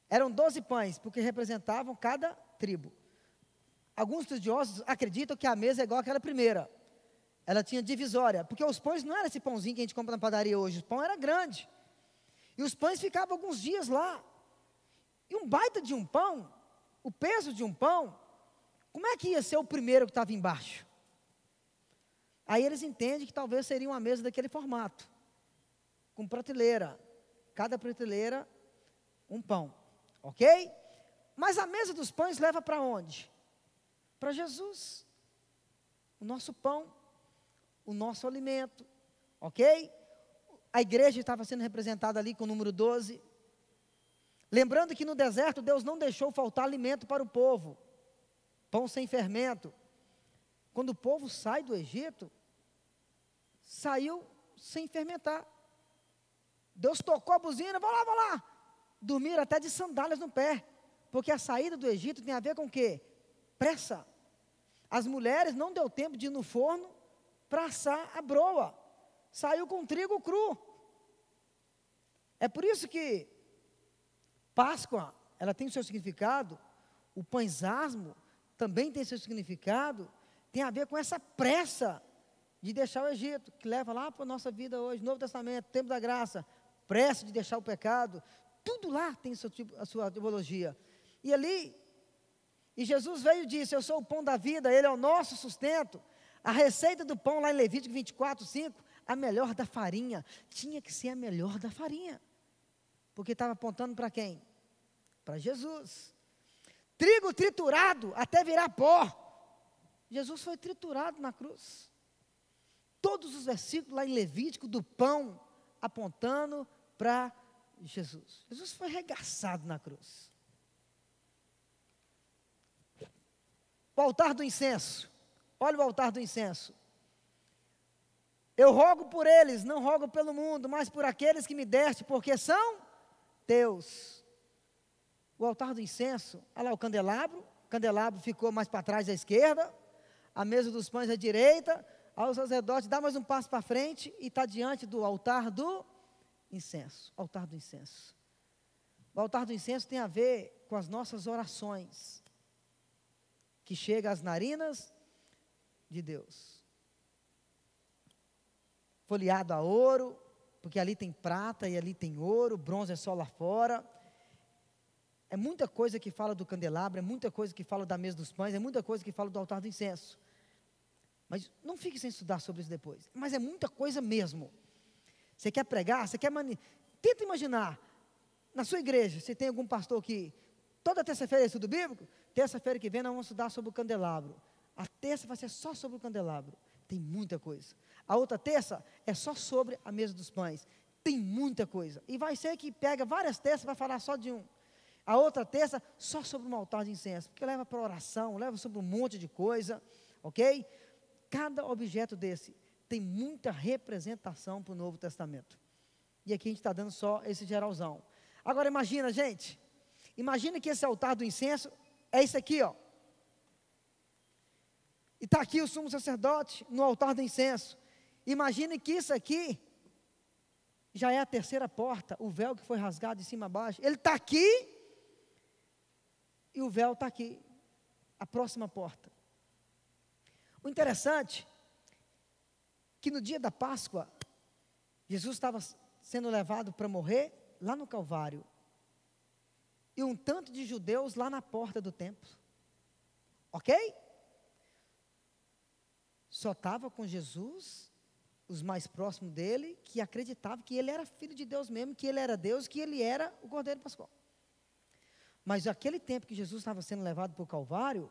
Eram 12 pães, porque representavam cada tribo. Alguns estudiosos acreditam que a mesa é igual àquela primeira. Ela tinha divisória, porque os pães não era esse pãozinho que a gente compra na padaria hoje, o pão era grande. E os pães ficavam alguns dias lá. E um baita de um pão, o peso de um pão, como é que ia ser o primeiro que estava embaixo? Aí eles entendem que talvez seria uma mesa daquele formato, com prateleira, cada prateleira um pão, ok? Mas a mesa dos pães leva para onde? Para Jesus, o nosso pão, o nosso alimento, ok? A igreja estava sendo representada ali com o número 12. Lembrando que no deserto Deus não deixou faltar alimento para o povo, pão sem fermento. Quando o povo sai do Egito, saiu sem fermentar. Deus tocou a buzina, vão lá. Dormiram até de sandálias no pé, porque a saída do Egito tem a ver com o quê? Pressa. As mulheres não deu tempo de ir no forno para assar a broa, saiu com trigo cru. É por isso que Páscoa, ela tem o seu significado, o pães asmo também tem seu significado, tem a ver com essa pressa de deixar o Egito, que leva lá para a nossa vida hoje, Novo Testamento, Tempo da Graça, pressa de deixar o pecado, tudo lá tem a sua teologia. E ali, e Jesus veio e disse, eu sou o pão da vida, Ele é o nosso sustento. A receita do pão lá em Levítico 24:5, a melhor da farinha, tinha que ser a melhor da farinha, porque estava apontando para quem? Para Jesus. Trigo triturado até virar pó. Jesus foi triturado na cruz. Todos os versículos lá em Levítico do pão, apontando para Jesus. Jesus foi arregaçado na cruz. O altar do incenso. Olha o altar do incenso. Eu rogo por eles, não rogo pelo mundo, mas por aqueles que me deste, porque são teus. O altar do incenso, olha lá o candelabro ficou mais para trás à esquerda, a mesa dos pães à direita, ao sacerdote dá mais um passo para frente e está diante do altar do incenso. Altar do incenso. O altar do incenso tem a ver com as nossas orações, que chega às narinas de Deus. Folheado a ouro, porque ali tem prata e ali tem ouro, bronze é só lá fora. É muita coisa que fala do candelabro, é muita coisa que fala da mesa dos pães, é muita coisa que fala do altar do incenso. Mas não fique sem estudar sobre isso depois. Mas é muita coisa mesmo. Você quer pregar, tenta imaginar, na sua igreja, se tem algum pastor que, toda terça-feira é estudo bíblico, terça-feira que vem nós vamos estudar sobre o candelabro. A terça vai ser só sobre o candelabro. Tem muita coisa. A outra terça é só sobre a mesa dos pães. Tem muita coisa. E vai ser que pega várias terças, vai falar só de um. A outra terça, só sobre um altar de incenso. Porque leva para oração, leva sobre um monte de coisa. Ok? Cada objeto desse tem muita representação para o Novo Testamento. E aqui a gente está dando só esse geralzão. Agora imagina, gente. Imagina que esse altar do incenso é isso aqui, ó. E está aqui o sumo sacerdote no altar do incenso. Imagine que isso aqui já é a terceira porta, o véu que foi rasgado de cima a baixo. Ele está aqui e o véu está aqui, a próxima porta. O interessante que no dia da Páscoa, Jesus estava sendo levado para morrer lá no Calvário. E um tanto de judeus lá na porta do templo. Ok? Só estava com Jesus os mais próximos dele, que acreditavam que ele era filho de Deus mesmo, que ele era Deus, que ele era o Cordeiro Pascual. Mas aquele tempo que Jesus estava sendo levado para o Calvário,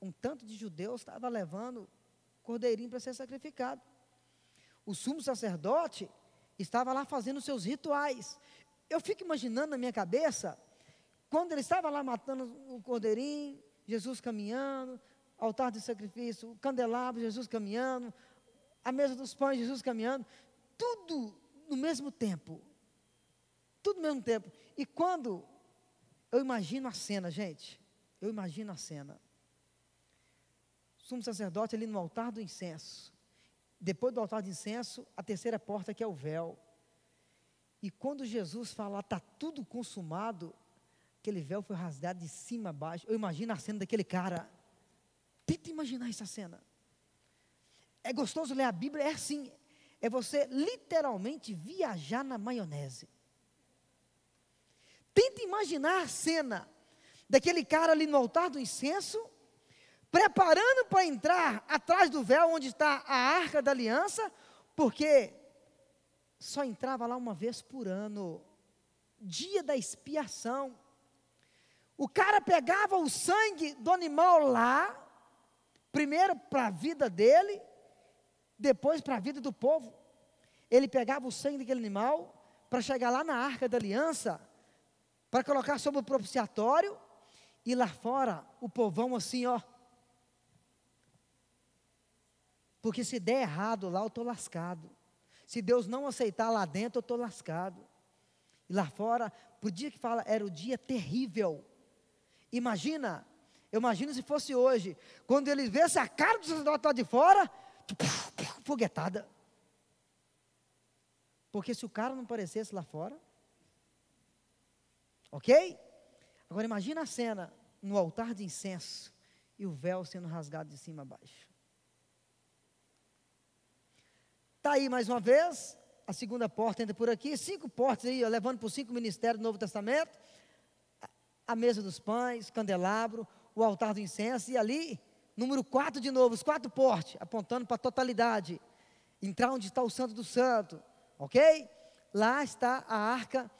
um tanto de judeus estava levando o cordeirinho para ser sacrificado. O sumo sacerdote estava lá fazendo seus rituais. Eu fico imaginando na minha cabeça, quando ele estava lá matando o cordeirinho, Jesus caminhando, altar de sacrifício, o candelabro, Jesus caminhando, a mesa dos pães, Jesus caminhando, tudo no mesmo tempo. Tudo no mesmo tempo. E quando eu imagino a cena, gente, eu imagino a cena. Sumo sacerdote ali no altar do incenso. Depois do altar de incenso, a terceira porta que é o véu. E quando Jesus fala, está tudo consumado, aquele véu foi rasgado de cima a baixo. Eu imagino a cena daquele cara. Tenta imaginar essa cena. É gostoso ler a Bíblia, é assim, é você literalmente viajar na maionese. Tenta imaginar a cena daquele cara ali no altar do incenso, preparando para entrar atrás do véu onde está a Arca da Aliança, porque só entrava lá uma vez por ano, dia da expiação. O cara pegava o sangue do animal lá, primeiro para a vida dele, depois para a vida do povo. Ele pegava o sangue daquele animal para chegar lá na Arca da Aliança, para colocar sobre o propiciatório, e lá fora o povão assim, ó. Porque se der errado lá, eu estou lascado. Se Deus não aceitar lá dentro, eu estou lascado. E lá fora, por dia que fala, era o dia terrível. Imagina, eu imagino se fosse hoje, quando ele visse a cara do sacerdote lá de fora, foguetada. Porque se o cara não aparecesse lá fora, ok? Agora imagina a cena no altar de incenso e o véu sendo rasgado de cima a baixo. Está aí mais uma vez, a segunda porta entra por aqui, 5 portas aí, ó, levando para os 5 ministérios do Novo Testamento, a mesa dos pães, candelabro, o altar do incenso, e ali, número 4 de novo, os 4 portas, apontando para a totalidade, entrar onde está o Santo do Santo, ok? Lá está a Arca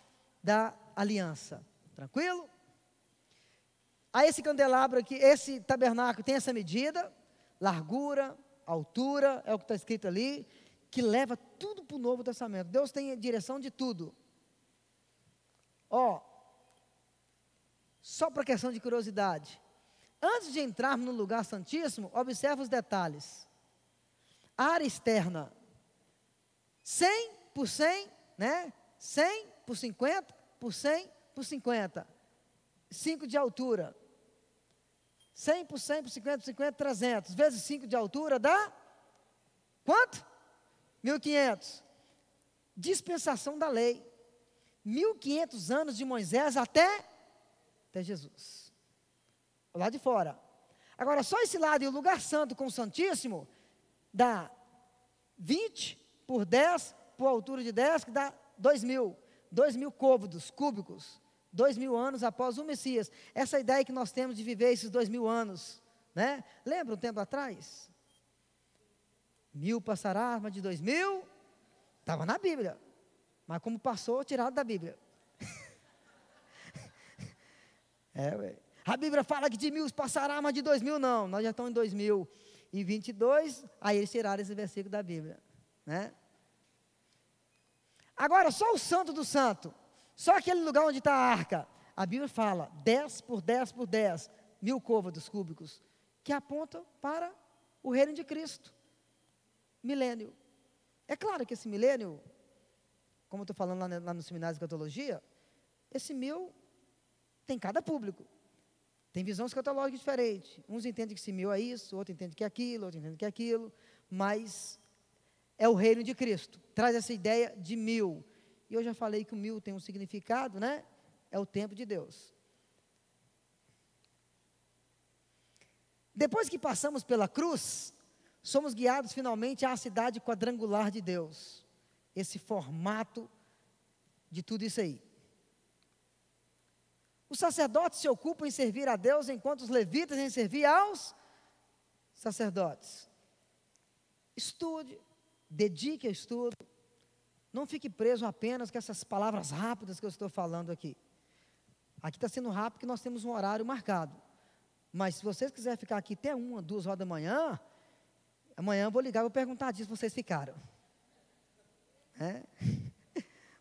da Aliança, tranquilo? Aí esse candelabro aqui, esse tabernáculo tem essa medida, largura, altura, é o que está escrito ali, que leva tudo para o Novo Testamento. Deus tem a direção de tudo. Ó, só para questão de curiosidade, antes de entrarmos no lugar santíssimo, observe os detalhes. A área externa, 100 por 100, né? 100 por 50, por 100 por 50. 5 de altura. 100 por 100 por 50 por 50, 300. Vezes 5 de altura dá quanto? 1500. Dispensação da lei. 1500 anos de Moisés até Jesus. O lado de fora. Agora, só esse lado e o lugar santo com o Santíssimo dá 20 por 10 por altura de 10, que dá 2.000. 2.000 côvados cúbicos. 2.000 anos após o Messias. Essa ideia que nós temos de viver esses 2.000 anos, né? Lembra um tempo atrás? 1000 passará, mas de 2000, estava na Bíblia. Mas como passou, tirado da Bíblia. A Bíblia fala que de 1000 passará, mas de 2000 não. Nós já estamos em 2022, aí eles tiraram esse versículo da Bíblia, né? Agora, só o santo do santo, só aquele lugar onde está a arca, a Bíblia fala 10 por 10 por 10, 1000 côvados cúbicos, que apontam para o reino de Cristo. Milênio. É claro que esse milênio, como eu estou falando lá no seminário de escatologia, esse 1000 tem cada público. Tem visão escatológica diferente. Uns entendem que esse 1000 é isso, outro entende que é aquilo, outro entende que é aquilo, mas é o reino de Cristo. Traz essa ideia de 1000. E eu já falei que o 1000 tem um significado, né? É o tempo de Deus. Depois que passamos pela cruz, somos guiados finalmente à cidade quadrangular de Deus. Esse formato de tudo isso aí. Os sacerdotes se ocupam em servir a Deus, enquanto os levitas em servir aos sacerdotes. Estude, dedique ao estudo. Não fique preso apenas com essas palavras rápidas que eu estou falando aqui. Aqui está sendo rápido porque nós temos um horário marcado. Mas se vocês quiserem ficar aqui até 1, 2 horas da manhã, amanhã eu vou ligar e vou perguntar disso, vocês ficaram.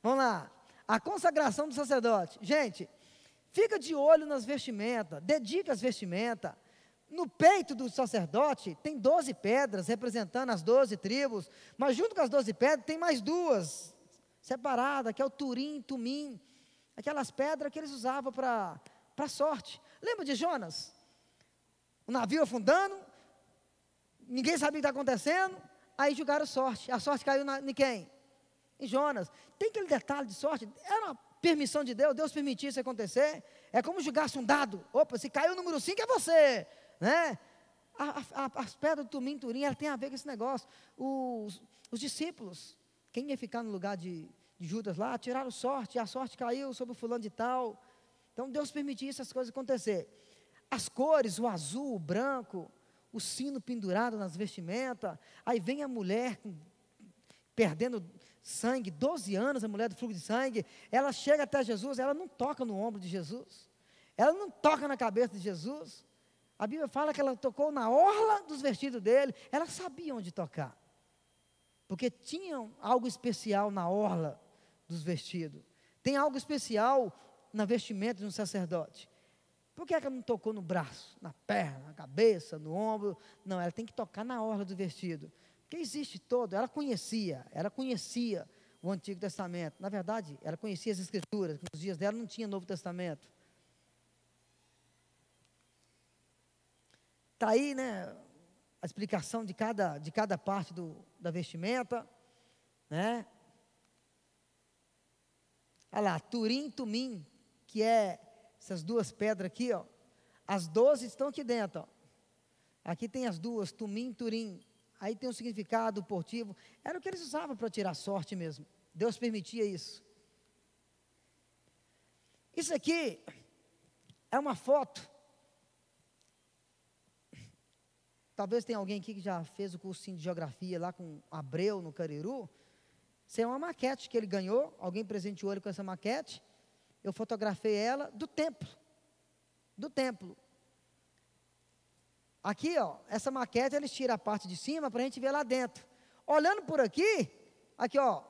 Vamos lá. A consagração do sacerdote. Gente, fica de olho nas vestimentas, dedica as vestimentas. No peito do sacerdote tem 12 pedras, representando as 12 tribos, mas junto com as 12 pedras tem mais 2, separadas, que é o Turim, Tumim, aquelas pedras que eles usavam para sorte. Lembra de Jonas? O navio afundando, ninguém sabia o que está acontecendo, aí jogaram sorte. A sorte caiu em quem? Em Jonas. Tem aquele detalhe de sorte, era uma permissão de Deus, Deus permitiu isso acontecer. É como jogasse um dado. Opa, se caiu o número 5 é você, né? As pedras do Tumim, Turim, ela tem a ver com esse negócio. Os discípulos, quem ia ficar no lugar de Judas lá, tiraram sorte, e a sorte caiu sobre o fulano de tal. Então Deus permitiu essas coisas acontecer. As cores, o azul, o branco, o sino pendurado nas vestimentas, aí vem a mulher perdendo sangue, 12 anos, a mulher do fluxo de sangue, ela chega até Jesus, ela não toca no ombro de Jesus, ela não toca na cabeça de Jesus, a Bíblia fala que ela tocou na orla dos vestidos dele, ela sabia onde tocar, porque tinha algo especial na orla dos vestidos, tem algo especial na vestimenta de um sacerdote. Por que ela não tocou no braço, na perna, na cabeça, no ombro? Não, ela tem que tocar na orla do vestido. Porque existe todo, ela conhecia o Antigo Testamento. Na verdade, ela conhecia as Escrituras, nos dias dela não tinha Novo Testamento. Está aí, né, a explicação de cada parte da vestimenta, né? Olha lá, Turim, Tumim, que é essas 2 pedras aqui, ó, as 12 estão aqui dentro, ó. Aqui tem as 2, Tumim, Turim, aí tem um significado portivo, era o que eles usavam para tirar sorte mesmo, Deus permitia isso. Isso aqui é uma foto, talvez tenha alguém aqui que já fez o cursinho de geografia lá com Abreu, no Cariru, isso é uma maquete que ele ganhou, alguém presenteou ele com essa maquete, eu fotografei ela do templo. Aqui, ó, essa maquete, eles tiram a parte de cima para a gente ver lá dentro. Olhando por aqui, ó,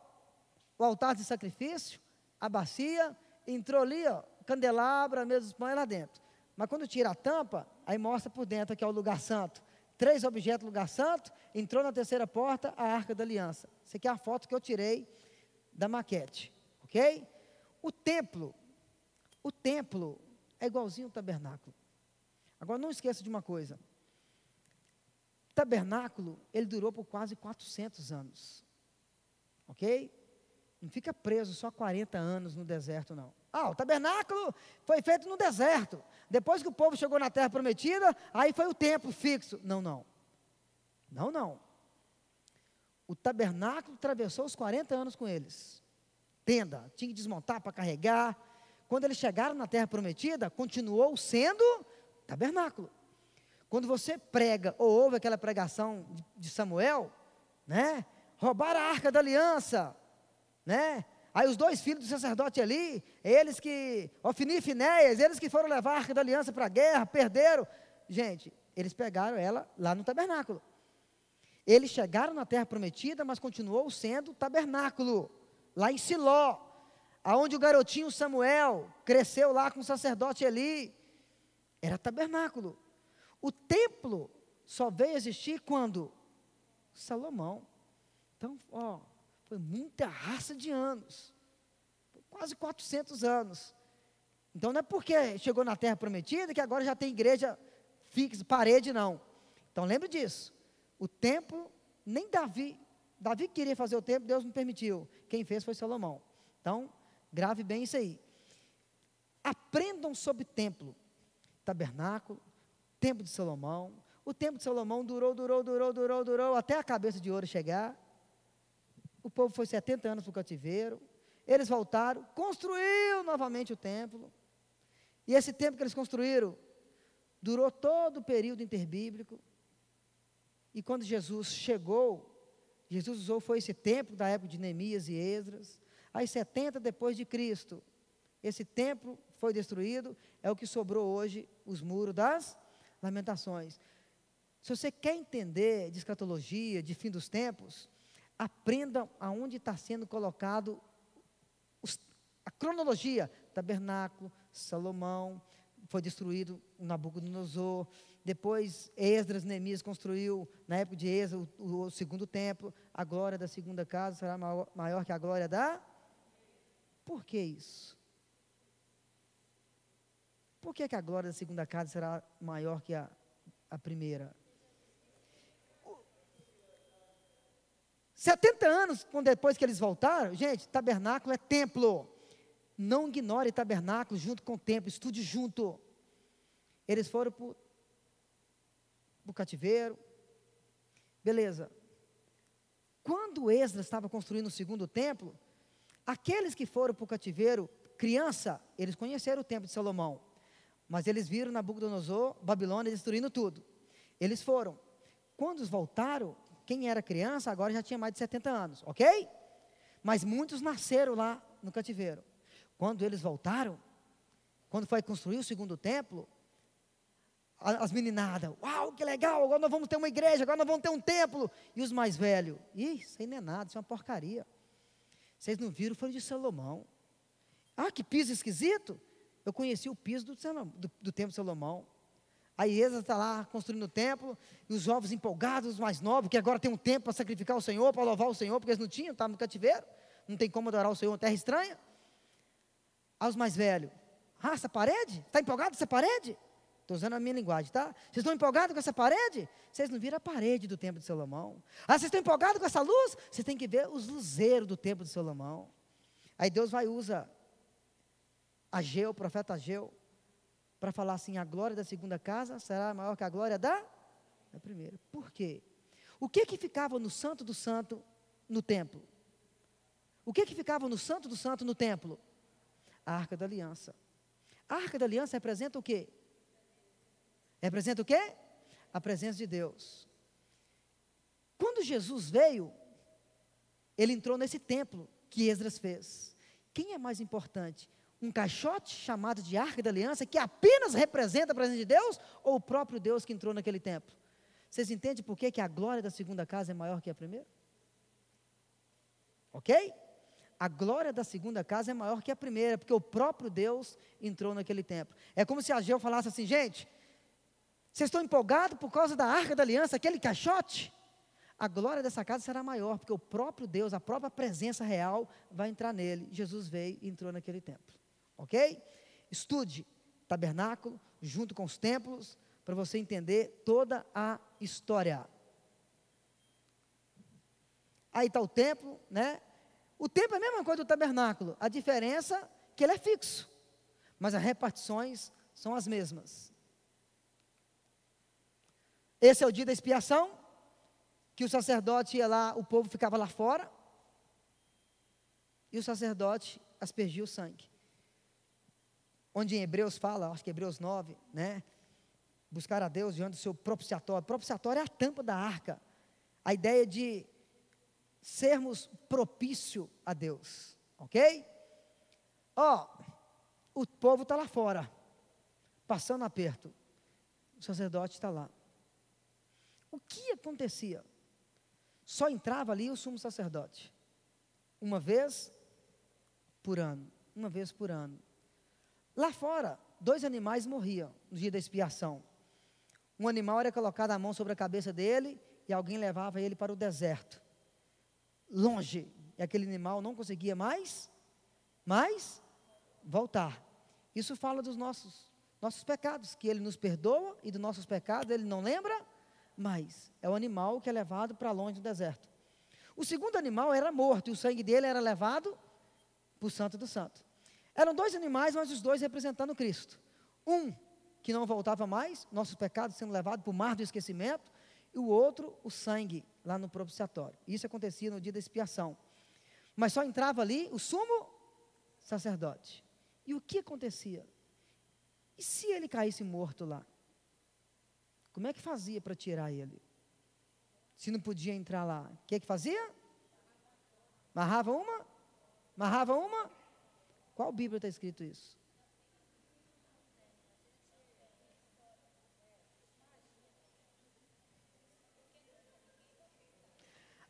o altar de sacrifício, a bacia, entrou ali, ó, candelabro, a mesa dos pães lá dentro. Mas quando tira a tampa, aí mostra por dentro aqui, ó, o lugar santo. 3 objetos do lugar santo, entrou na terceira porta, a Arca da Aliança. Essa aqui é a foto que eu tirei da maquete, ok? O templo é igualzinho ao tabernáculo. Agora não esqueça de uma coisa. O tabernáculo, ele durou por quase 400 anos. Ok? Não fica preso só 40 anos no deserto, não. O tabernáculo foi feito no deserto. Depois que o povo chegou na terra prometida, aí foi o templo fixo. Não. O tabernáculo atravessou os 40 anos com eles. Tenda, tinha que desmontar para carregar. Quando eles chegaram na terra prometida, continuou sendo tabernáculo. Quando você prega, ou ouve aquela pregação de Samuel, né? Roubaram a Arca da Aliança, né? Aí os 2 filhos do sacerdote ali, Ofni e Finéias, eles que foram levar a Arca da Aliança para a guerra, perderam. Gente, eles pegaram ela lá no tabernáculo. Eles chegaram na terra prometida, mas continuou sendo tabernáculo, lá em Siló, aonde o garotinho Samuel cresceu lá com o sacerdote Eli, era tabernáculo. O templo só veio existir quando? Salomão. Então, foi muita raça de anos, quase 400 anos. Então não é porque chegou na terra prometida que agora já tem igreja fixa, parede, não. Então lembre disso, o templo, nem Davi Davi queria fazer o templo, Deus não permitiu. Quem fez foi Salomão. Então, grave bem isso aí. Aprendam sobre templo, tabernáculo, templo de Salomão. O templo de Salomão durou, até a cabeça de ouro chegar. O povo foi 70 anos para o cativeiro. Eles voltaram, construiu novamente o templo. E esse templo que eles construíram, durou todo o período interbíblico. E quando Jesus chegou, Jesus usou, foi esse templo da época de Neemias e Esdras. Aí 70 depois de Cristo, esse templo foi destruído, é o que sobrou hoje, os muros das lamentações. Se você quer entender de escatologia, de fim dos tempos, aprenda aonde está sendo colocado a cronologia. Tabernáculo, Salomão, foi destruído Nabucodonosor, depois Esdras, Neemias construiu, na época de Esdras, o segundo templo. A glória da segunda casa será maior que a glória da... Por que isso? Por que a glória da segunda casa será maior que a primeira? 70 anos depois que eles voltaram, gente, tabernáculo é templo. Não ignore tabernáculo junto com o templo, estude junto. Eles foram para o cativeiro, beleza. Quando Esdras estava construindo o segundo templo, aqueles que foram para o cativeiro, criança, eles conheceram o templo de Salomão, mas eles viram Nabucodonosor, Babilônia, destruindo tudo. Eles foram. Quando voltaram, quem era criança agora já tinha mais de 70 anos, ok? Mas muitos nasceram lá no cativeiro. Quando eles voltaram, quando foi construir o segundo templo, as meninadas, uau, que legal, agora nós vamos ter uma igreja, agora nós vamos ter um templo. E os mais velhos, isso aí não é nada, isso é uma porcaria. Vocês não viram, foi de Salomão. Ah, que piso esquisito. Eu conheci o piso do templo de Salomão. Aí Esdras está lá construindo o templo, e os jovens empolgados, os mais novos, que agora tem um templo para sacrificar o Senhor, para louvar o Senhor, porque eles não tinham, estavam no cativeiro, não tem como adorar o Senhor em terra estranha. Aos mais velhos, essa parede? Está empolgado com essa parede? Estou usando a minha linguagem, tá? Vocês estão empolgados com essa parede? Vocês não viram a parede do templo de Salomão. Ah, vocês estão empolgados com essa luz? Vocês têm que ver os luzeiros do templo de Salomão. Aí Deus vai usar Ageu, o profeta Ageu, para falar assim, a glória da segunda casa será maior que a glória da primeira. Por quê? O que ficava no santo do santo no templo? O que ficava no santo do santo no templo? A Arca da Aliança. A Arca da Aliança representa o quê? Representa o quê? A presença de Deus. Quando Jesus veio, ele entrou nesse templo que Esdras fez. Quem é mais importante? Um caixote chamado de Arca da Aliança, que apenas representa a presença de Deus, ou o próprio Deus que entrou naquele templo? Vocês entendem por que a glória da segunda casa é maior que a primeira? Ok? A glória da segunda casa é maior que a primeira, porque o próprio Deus entrou naquele templo. É como se Ageu falasse assim, gente, vocês estão empolgados por causa da Arca da Aliança, aquele caixote? A glória dessa casa será maior, porque o próprio Deus, a própria presença real vai entrar nele. Jesus veio e entrou naquele templo. Ok? Estude tabernáculo junto com os templos, para você entender toda a história. Aí está o templo, né? O templo é a mesma coisa do tabernáculo, a diferença é que ele é fixo, mas as repartições são as mesmas. Esse é o dia da expiação, que o sacerdote ia lá, o povo ficava lá fora, e o sacerdote aspergia o sangue. Onde em Hebreus fala, acho que Hebreus 9, né? Buscar a Deus diante do seu propiciatório. Propiciatório é a tampa da arca. A ideia de sermos propício a Deus. Ok? O povo está lá fora, passando aperto. O sacerdote está lá. O que acontecia? Só entrava ali o sumo sacerdote. Uma vez por ano. Uma vez por ano. Lá fora, 2 animais morriam no dia da expiação. Um animal era colocado a mão sobre a cabeça dele e alguém levava ele para o deserto. Longe. E aquele animal não conseguia mais voltar. Isso fala dos nossos pecados, que ele nos perdoa e dos nossos pecados ele não lembra mais. É o animal que é levado para longe do deserto. O segundo animal era morto, e o sangue dele era levado para o Santo do Santo. Eram dois animais, mas os dois representando Cristo. Um que não voltava mais, nossos pecados sendo levados para o mar do esquecimento, e o outro, o sangue, lá no propiciatório. Isso acontecia no dia da expiação. Mas só entrava ali o sumo sacerdote. E o que acontecia? E se ele caísse morto lá? Como é que fazia para tirar ele? Se não podia entrar lá, o que fazia? Amarrava uma? Amarrava uma? Qual Bíblia está escrito isso?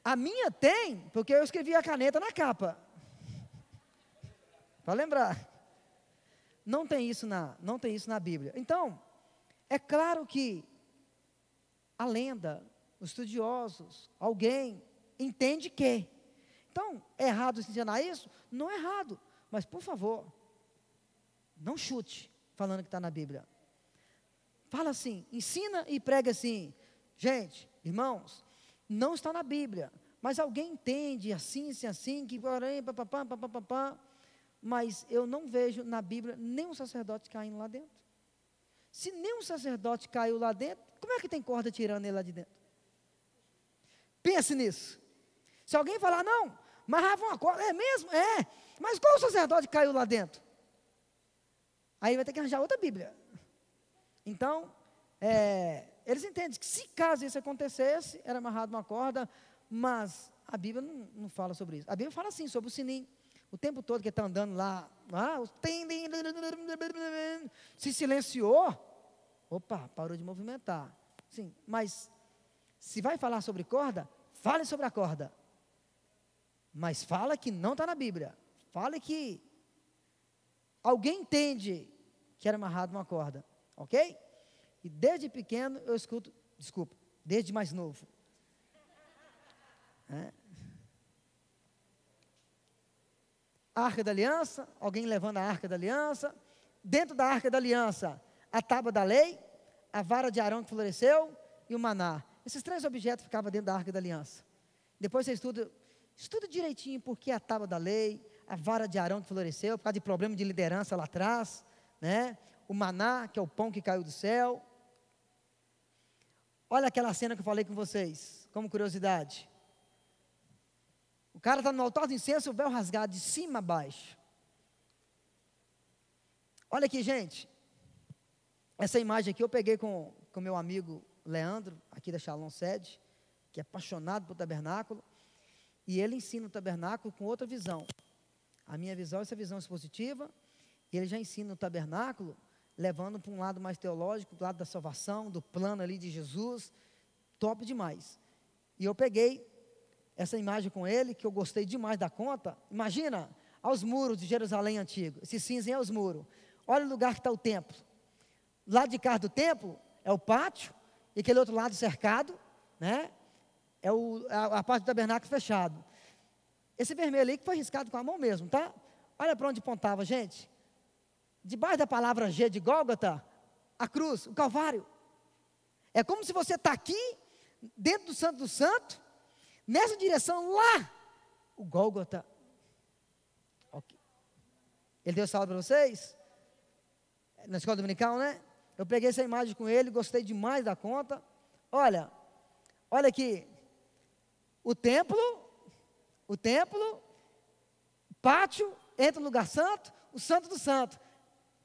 A minha tem, porque eu escrevi a caneta na capa. Para lembrar. Não tem isso na Bíblia. Então, é claro que a lenda, os estudiosos, alguém entende que. Então, é errado ensinar isso? Não é errado. Mas, por favor, não chute falando que está na Bíblia. Fala assim, ensina e prega assim. Gente, irmãos, não está na Bíblia, mas alguém entende assim, que porém, papapá, mas eu não vejo na Bíblia nenhum sacerdote caindo lá dentro. Se nenhum sacerdote caiu lá dentro, como é que tem corda tirando ele lá de dentro? Pense nisso. Se alguém falar, não, amarrava uma corda, é mesmo? É, mas qual sacerdote caiu lá dentro? Aí vai ter que arranjar outra Bíblia. Então, eles entendem que se caso isso acontecesse, era amarrado uma corda, mas a Bíblia não fala sobre isso. A Bíblia fala assim, sobre o sininho. O tempo todo que está andando lá, se silenciou, opa, parou de movimentar. Sim, mas se vai falar sobre corda, fale sobre a corda. Mas fala que não está na Bíblia. Fale que alguém entende que era amarrado uma corda, ok? E desde pequeno eu escuto, desde mais novo. A Arca da Aliança, alguém levando a Arca da Aliança, dentro da Arca da Aliança, a tábua da lei, a vara de Arão que floresceu e o maná. Esses três objetos ficavam dentro da Arca da Aliança. Depois você estuda direitinho porque a tábua da lei, a vara de Arão que floresceu, por causa de problema de liderança lá atrás, né? O maná, que é o pão que caiu do céu. Olha aquela cena que eu falei com vocês, como curiosidade. O cara está no altar do incenso, o véu rasgado de cima a baixo. Olha aqui, gente. Essa imagem aqui eu peguei com meu amigo Leandro, aqui da Shalom Sede, que é apaixonado por tabernáculo. E ele ensina o tabernáculo com outra visão. A minha visão é essa visão expositiva. E ele já ensina o tabernáculo, levando para um lado mais teológico, do lado da salvação, do plano ali de Jesus. Top demais. E eu peguei essa imagem com ele, que eu gostei demais da conta. Imagina, aos muros de Jerusalém antigo, esse cinza é os muros. Olha o lugar que está o templo. Lado de cá do templo é o pátio, e aquele outro lado cercado, né? É a parte do tabernáculo fechado. Esse vermelho aí que foi riscado com a mão mesmo, tá? Olha para onde apontava, gente. Debaixo da palavra G de Gólgota, a cruz, o Calvário. É como se você está aqui, dentro do Santo do Santo, nessa direção lá, o Gólgota. Okay. Ele deu essa aula para vocês? Na escola dominical, né? Eu peguei essa imagem com ele, gostei demais da conta. Olha aqui. O templo, pátio, entra no lugar santo, o santo do santo.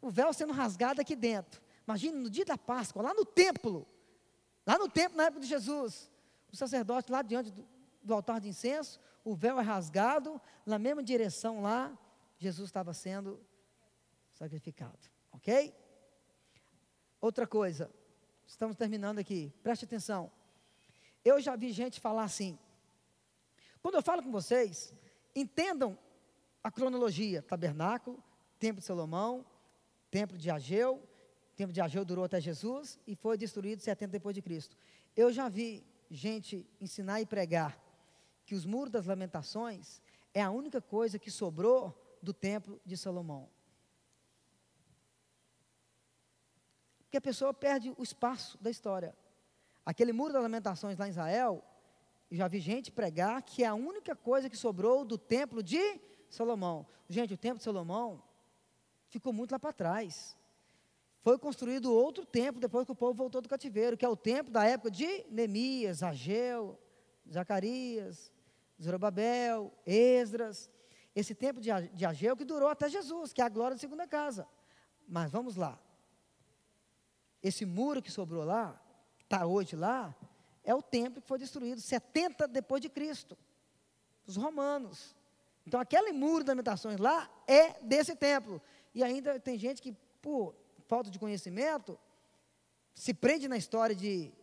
O véu sendo rasgado aqui dentro. Imagina, no dia da Páscoa, lá no templo, na época de Jesus, o sacerdote lá diante do altar de incenso, o véu é rasgado, na mesma direção lá, Jesus estava sendo sacrificado, ok? Outra coisa, estamos terminando aqui, preste atenção. Eu já vi gente falar assim, quando eu falo com vocês, entendam a cronologia, tabernáculo, templo de Salomão, templo de Ageu, o templo de Ageu durou até Jesus e foi destruído 70 depois de Cristo. Eu já vi gente ensinar e pregar que os muros das lamentações é a única coisa que sobrou do templo de Salomão. Porque a pessoa perde o espaço da história. Aquele muro das lamentações lá em Israel já vi gente pregar que é a única coisa que sobrou do templo de Salomão. Gente, o templo de Salomão ficou muito lá para trás. Foi construído outro templo depois que o povo voltou do cativeiro, que é o templo da época de Neemias, Ageu, Zacarias, Zorobabel, Esdras. Esse templo de Ageu que durou até Jesus, que é a glória da segunda casa. Mas vamos lá. Esse muro que sobrou lá, que está hoje lá, é o templo que foi destruído 70 depois de Cristo. Os romanos. Então aquele muro das lamentações lá é desse templo. E ainda tem gente que, por falta de conhecimento, se prende na história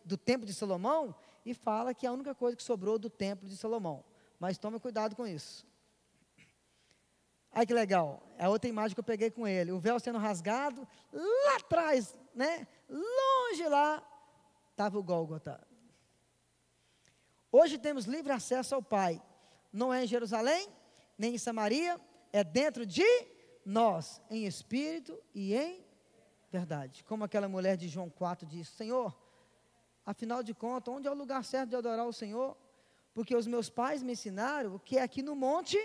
do templo de Salomão e fala que é a única coisa que sobrou do templo de Salomão. Mas tome cuidado com isso. Ai que legal, é a outra imagem que eu peguei com ele, o véu sendo rasgado, lá atrás, né, longe lá, estava o Gólgota. Hoje temos livre acesso ao Pai, não é em Jerusalém, nem em Samaria, é dentro de nós, em espírito e em verdade. Como aquela mulher de João 4 disse, Senhor, afinal de contas, onde é o lugar certo de adorar o Senhor? Porque os meus pais me ensinaram que é aqui no monte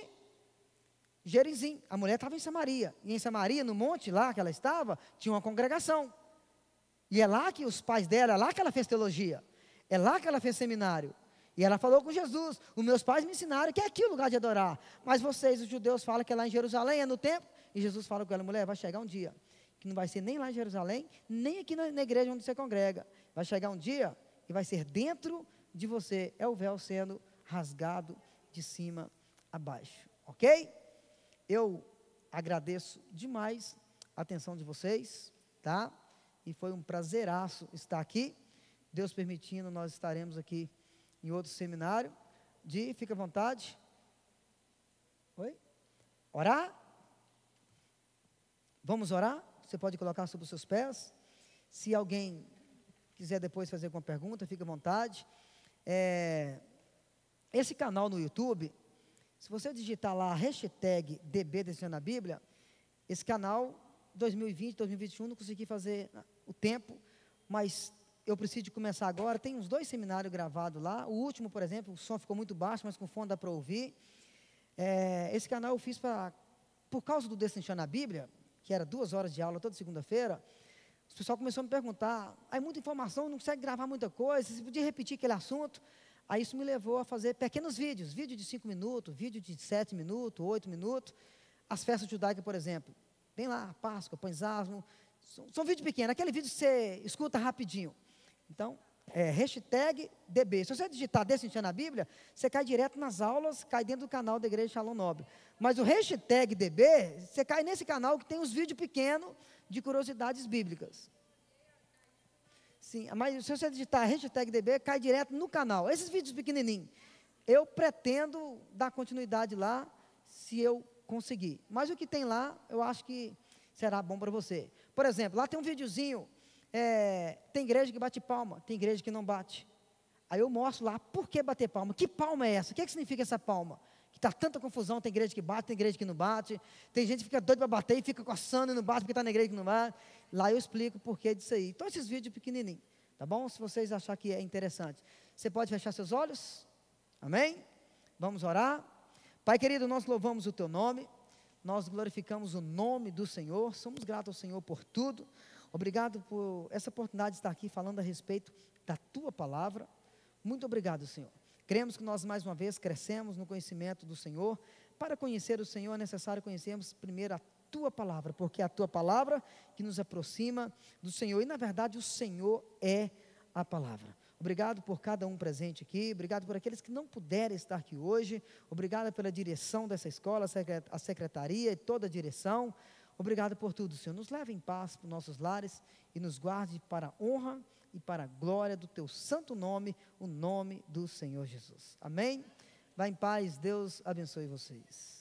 Gerizim. A mulher estava em Samaria, e em Samaria, no monte lá que ela estava, tinha uma congregação. E é lá que os pais dela, é lá que ela fez teologia, é lá que ela fez seminário. E ela falou com Jesus, os meus pais me ensinaram que é aqui o lugar de adorar, mas vocês, os judeus, falam que é lá em Jerusalém, é no templo. E Jesus fala com ela, mulher, vai chegar um dia, que não vai ser nem lá em Jerusalém, nem aqui na igreja onde você congrega. Vai chegar um dia, que vai ser dentro de você, é o véu sendo rasgado de cima a baixo, ok? Eu agradeço demais a atenção de vocês, tá? E foi um prazeraço estar aqui. Deus permitindo, nós estaremos aqui em outro seminário. Fica à vontade. Oi? Orar? Vamos orar? Você pode colocar sobre os seus pés. Se alguém quiser depois fazer alguma pergunta, fica à vontade. Esse canal no YouTube, se você digitar lá a hashtag DB Desenhando a Bíblia, esse canal, 2020, 2021, não consegui fazer o tempo, mas eu preciso de começar agora. Tem uns 2 seminários gravados lá. O último, por exemplo, o som ficou muito baixo, mas com fone dá para ouvir. Esse canal eu fiz por causa do Destrinchando a Bíblia, que era 2 horas de aula toda segunda-feira. O pessoal começou a me perguntar, aí muita informação, não consegue gravar muita coisa, você podia repetir aquele assunto. Aí isso me levou a fazer pequenos vídeos, vídeo de 5 minutos, vídeo de 7 minutos, 8 minutos. As festas judaicas, por exemplo, tem lá Páscoa, Pães Asmos, são vídeos pequenos, aquele vídeo que você escuta rapidinho. Então, hashtag DB. Se você digitar Destrinchando a Bíblia, você cai direto nas aulas, cai dentro do canal da Igreja Shalom Nobre. Mas o hashtag DB, você cai nesse canal que tem os vídeos pequenos de curiosidades bíblicas. Sim, mas se você digitar hashtag DB, cai direto no canal. Esses vídeos pequenininhos, eu pretendo dar continuidade lá, se eu conseguir. Mas o que tem lá, eu acho que será bom para você. Por exemplo, lá tem um videozinho, tem igreja que bate palma, tem igreja que não bate. Aí eu mostro lá, por que bater palma? Que palma é essa? O que significa essa palma? Que está tanta confusão, tem igreja que bate, tem igreja que não bate, tem gente que fica doido para bater e fica coçando e não bate porque está na igreja que não bate. Lá eu explico o porquê disso aí. Então esses vídeos pequenininhos, tá bom? Se vocês acharem que é interessante. Você pode fechar seus olhos? Amém? Vamos orar. Pai querido, nós louvamos o Teu nome, nós glorificamos o nome do Senhor, somos gratos ao Senhor por tudo. Obrigado por essa oportunidade de estar aqui falando a respeito da Tua palavra. Muito obrigado, Senhor. Cremos que nós mais uma vez crescemos no conhecimento do Senhor. Para conhecer o Senhor é necessário conhecermos primeiro a Tua palavra, porque é a Tua palavra que nos aproxima do Senhor. E na verdade o Senhor é a palavra. Obrigado por cada um presente aqui, obrigado por aqueles que não puderem estar aqui hoje, obrigado pela direção dessa escola, a secretaria e toda a direção, obrigado por tudo, Senhor. Nos leve em paz para os nossos lares e nos guarde para a honra e para a glória do Teu santo nome, o nome do Senhor Jesus. Amém? Vá em paz, Deus abençoe vocês.